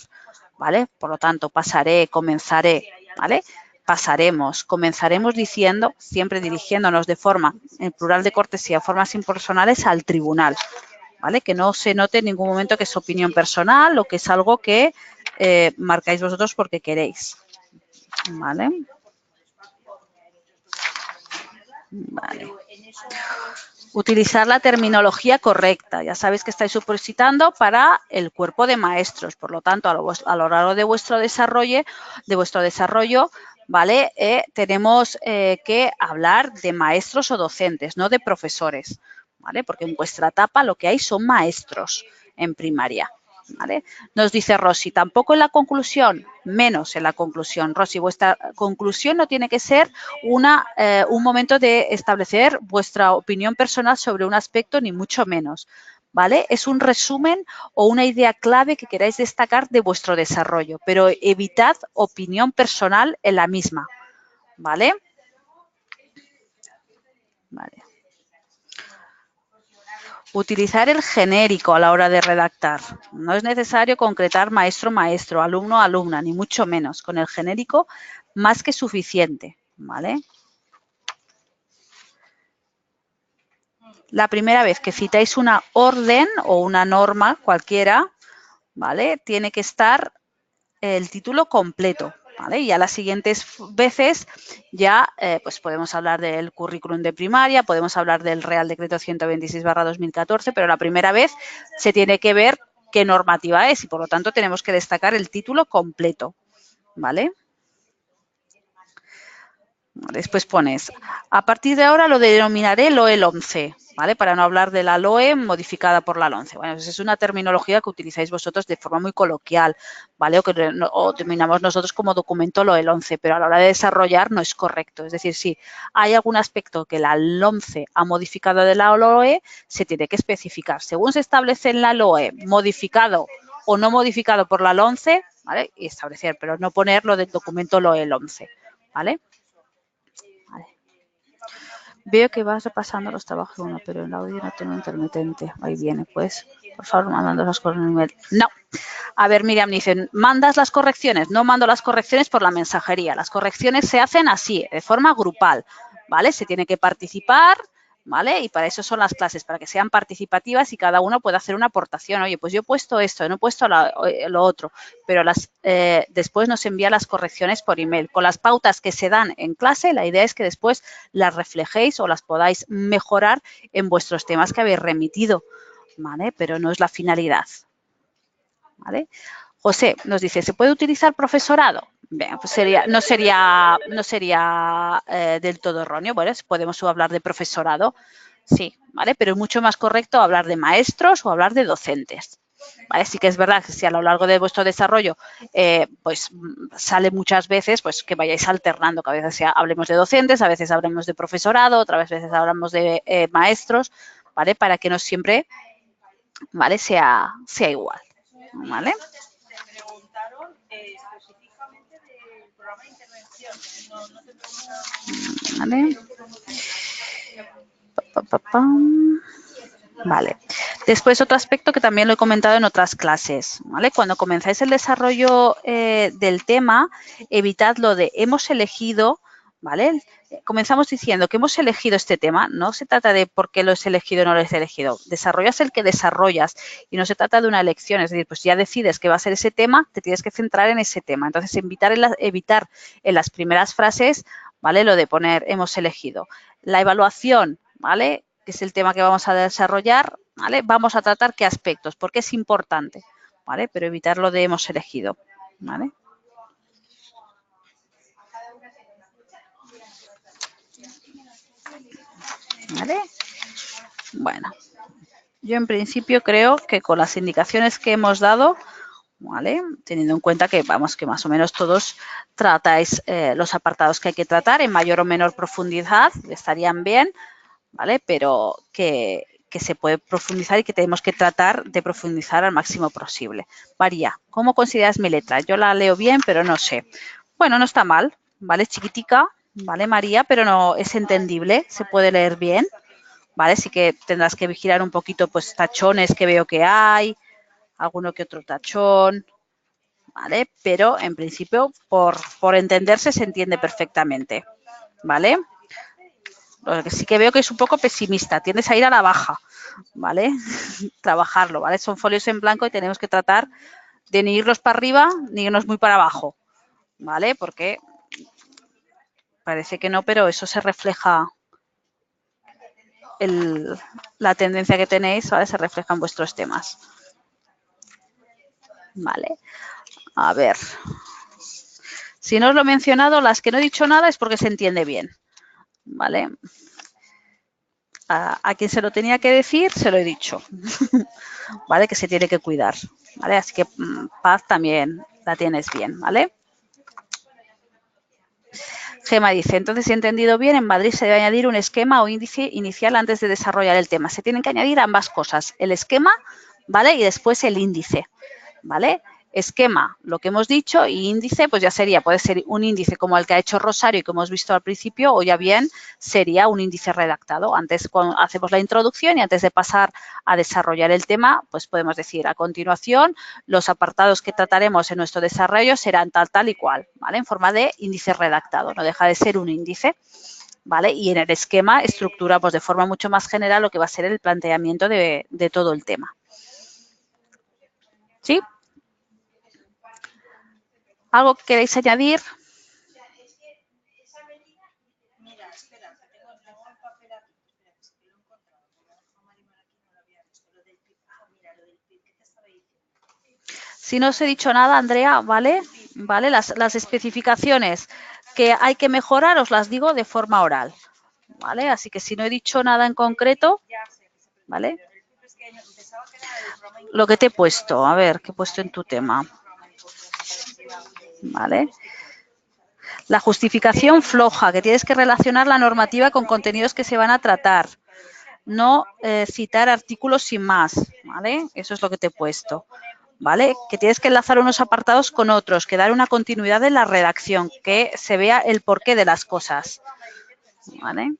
¿vale? Por lo tanto, pasaré, comenzaré, ¿vale? Pasaremos, comenzaremos diciendo, siempre dirigiéndonos de forma, en plural de cortesía, formas impersonales al tribunal, ¿vale? Que no se note en ningún momento que es opinión personal o que es algo que marcáis vosotros porque queréis, ¿vale? Vale. Utilizar la terminología correcta. Ya sabéis que estáis supositando para el cuerpo de maestros. Por lo tanto, a lo largo de vuestro desarrollo, ¿vale? Tenemos que hablar de maestros o docentes, no de profesores, ¿vale? Porque en vuestra etapa lo que hay son maestros en primaria. ¿Vale? Nos dice Rosy, tampoco en la conclusión, menos en la conclusión. Rosy, vuestra conclusión no tiene que ser un momento de establecer vuestra opinión personal sobre un aspecto, ni mucho menos. ¿Vale? Es un resumen o una idea clave que queráis destacar de vuestro desarrollo, pero evitad opinión personal en la misma. ¿Vale? Vale. Utilizar el genérico a la hora de redactar. No es necesario concretar maestro-maestro, alumno-alumna, ni mucho menos. Con el genérico, más que suficiente, ¿vale? La primera vez que citáis una orden o una norma cualquiera, ¿vale? Tiene que estar el título completo, ¿vale? Y a las siguientes veces ya pues podemos hablar del currículum de primaria, podemos hablar del Real Decreto 126/2014, pero la primera vez se tiene que ver qué normativa es y por lo tanto tenemos que destacar el título completo, ¿vale? Después pones, a partir de ahora lo denominaré LOE 11, ¿vale? Para no hablar de la LOE modificada por la 11. Bueno, pues es una terminología que utilizáis vosotros de forma muy coloquial, ¿vale? O denominamos nosotros como documento LOE 11, pero a la hora de desarrollar no es correcto. Es decir, si hay algún aspecto que la 11 ha modificado de la LOE, se tiene que especificar. Según se establece en la LOE, modificado o no modificado por la 11, ¿vale? Y establecer, pero no poner lo del documento LOE 11, ¿vale? Veo que vas repasando los trabajos uno, pero el audio no tengo intermitente. Ahí viene, pues. Por favor, mandando las correcciones. No. A ver, Miriam dice, ¿mandas las correcciones? No mando las correcciones por la mensajería. Las correcciones se hacen así, de forma grupal, ¿vale? Se tiene que participar, ¿vale? Y para eso son las clases, para que sean participativas y cada uno pueda hacer una aportación. Oye, pues yo he puesto esto, no he puesto lo otro, pero después nos envía las correcciones por email. Con las pautas que se dan en clase, la idea es que después las reflejéis o las podáis mejorar en vuestros temas que habéis remitido, ¿vale? Pero no es la finalidad, ¿vale? José nos dice, ¿se puede utilizar profesorado? Bien, pues no sería del todo erróneo. Bueno, podemos hablar de profesorado, sí, ¿vale? Pero es mucho más correcto hablar de maestros o hablar de docentes. ¿Vale? Sí que es verdad que si a lo largo de vuestro desarrollo pues sale muchas veces pues que vayáis alternando, que a veces hablemos de docentes, a veces hablemos de profesorado, otras veces hablamos de maestros, ¿vale? Para que no siempre, ¿vale? sea igual, ¿vale? ¿Vale? Vale. Después, otro aspecto que también lo he comentado en otras clases, ¿vale? Cuando comenzáis el desarrollo del tema, evitad lo de hemos elegido, ¿vale? Comenzamos diciendo que hemos elegido este tema. No se trata de por qué lo has elegido o no lo has elegido. Desarrollas el que desarrollas y no se trata de una elección. Es decir, pues ya decides que va a ser ese tema, te tienes que centrar en ese tema. Entonces, evitar en las primeras frases, ¿vale? Lo de poner hemos elegido. La evaluación, ¿vale? Que es el tema que vamos a desarrollar, ¿vale? Vamos a tratar qué aspectos, porque es importante, ¿vale? Pero evitar lo de hemos elegido, ¿vale? ¿Vale? Bueno, yo en principio creo que con las indicaciones que hemos dado, ¿vale? Teniendo en cuenta que, vamos, que más o menos todos tratáis los apartados que hay que tratar en mayor o menor profundidad, estarían bien, ¿vale? Pero que se puede profundizar y que tenemos que tratar de profundizar al máximo posible. María, ¿cómo consideras mi letra? Yo la leo bien, pero no sé. Bueno, no está mal, ¿vale? Chiquitica, ¿vale, María? Pero no es entendible, se puede leer bien, ¿vale? Sí que tendrás que vigilar un poquito, pues, tachones que veo que hay, alguno que otro tachón, ¿vale? Pero, en principio, por entenderse, se entiende perfectamente, ¿vale? Lo que sí que veo que es un poco pesimista, tiendes a ir a la baja, ¿vale? Trabajarlo, ¿vale? Son folios en blanco y tenemos que tratar de ni irnos para arriba ni irnos muy para abajo, ¿vale? Porque parece que no, pero eso se refleja, la tendencia que tenéis, ¿vale? Se refleja en vuestros temas, ¿vale? A ver. Si no os lo he mencionado, las que no he dicho nada es porque se entiende bien, ¿vale? A quien se lo tenía que decir, se lo he dicho, ¿vale? Que se tiene que cuidar, ¿vale? Así que Paz también la tienes bien, ¿vale? Gema dice, entonces, si he entendido bien, en Madrid se debe añadir un esquema o índice inicial antes de desarrollar el tema. Se tienen que añadir ambas cosas, el esquema, ¿vale? Y después el índice, ¿vale? Esquema, lo que hemos dicho, y índice, pues ya sería, puede ser un índice como el que ha hecho Rosario y que hemos visto al principio, o ya bien sería un índice redactado. Antes, cuando hacemos la introducción y antes de pasar a desarrollar el tema, pues podemos decir, a continuación, los apartados que trataremos en nuestro desarrollo serán tal, tal y cual, ¿vale? En forma de índice redactado, no deja de ser un índice, ¿vale? Y en el esquema estructuramos de forma mucho más general lo que va a ser el planteamiento de todo el tema. ¿Sí? ¿Algo que queréis añadir? Si no os he dicho nada, Andrea, ¿vale? ¿Vale? Las especificaciones que hay que mejorar os las digo de forma oral, ¿vale? Así que si no he dicho nada en concreto, ¿vale? Lo que te he puesto, a ver, ¿qué he puesto en tu tema? ¿Vale? La justificación floja, que tienes que relacionar la normativa con contenidos que se van a tratar. No citar artículos sin más, ¿vale? Eso es lo que te he puesto, ¿vale? Que tienes que enlazar unos apartados con otros, que dar una continuidad en la redacción, que se vea el porqué de las cosas, ¿vale?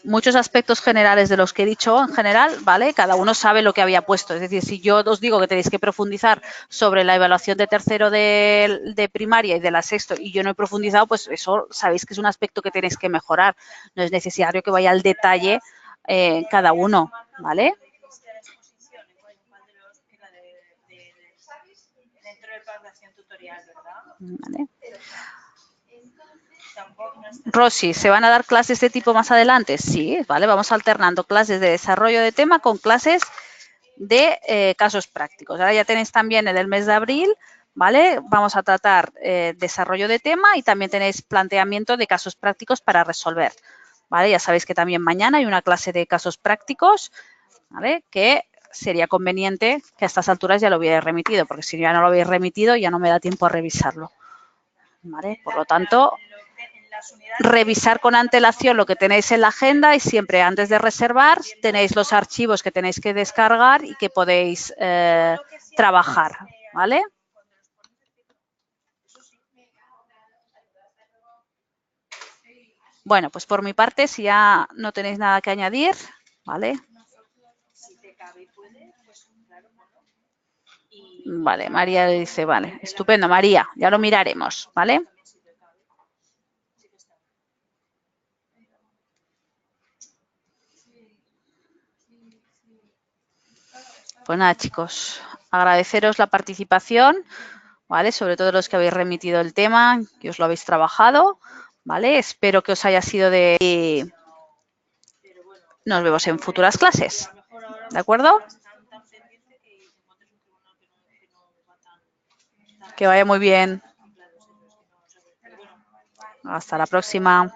Muchos aspectos generales de los que he dicho en general, ¿vale? Cada uno sabe lo que había puesto. Es decir, si yo os digo que tenéis que profundizar sobre la evaluación de tercero de primaria y de la sexto y yo no he profundizado, pues eso sabéis que es un aspecto que tenéis que mejorar. No es necesario que vaya al detalle cada uno, ¿vale? ¿Vale? Rosy, ¿se van a dar clases de tipo más adelante? Sí, ¿vale? Vamos alternando clases de desarrollo de tema con clases de casos prácticos. Ahora ya tenéis también en el mes de abril, ¿vale? Vamos a tratar desarrollo de tema y también tenéis planteamiento de casos prácticos para resolver, ¿vale? Ya sabéis que también mañana hay una clase de casos prácticos, ¿vale? Que sería conveniente que a estas alturas ya lo hubierais remitido, porque si ya no lo habéis remitido ya no me da tiempo a revisarlo, ¿vale? Por lo tanto, revisar con antelación lo que tenéis en la agenda y siempre antes de reservar tenéis los archivos que tenéis que descargar y que podéis trabajar, ¿vale? Bueno, pues por mi parte, si ya no tenéis nada que añadir, ¿vale? Vale, María dice, vale, estupendo, María, ya lo miraremos, ¿vale? Pues nada, chicos, agradeceros la participación, ¿vale? Sobre todo los que habéis remitido el tema, que os lo habéis trabajado, ¿vale? Espero que os haya sido de... Nos vemos en futuras clases, ¿de acuerdo? Que vaya muy bien. Hasta la próxima.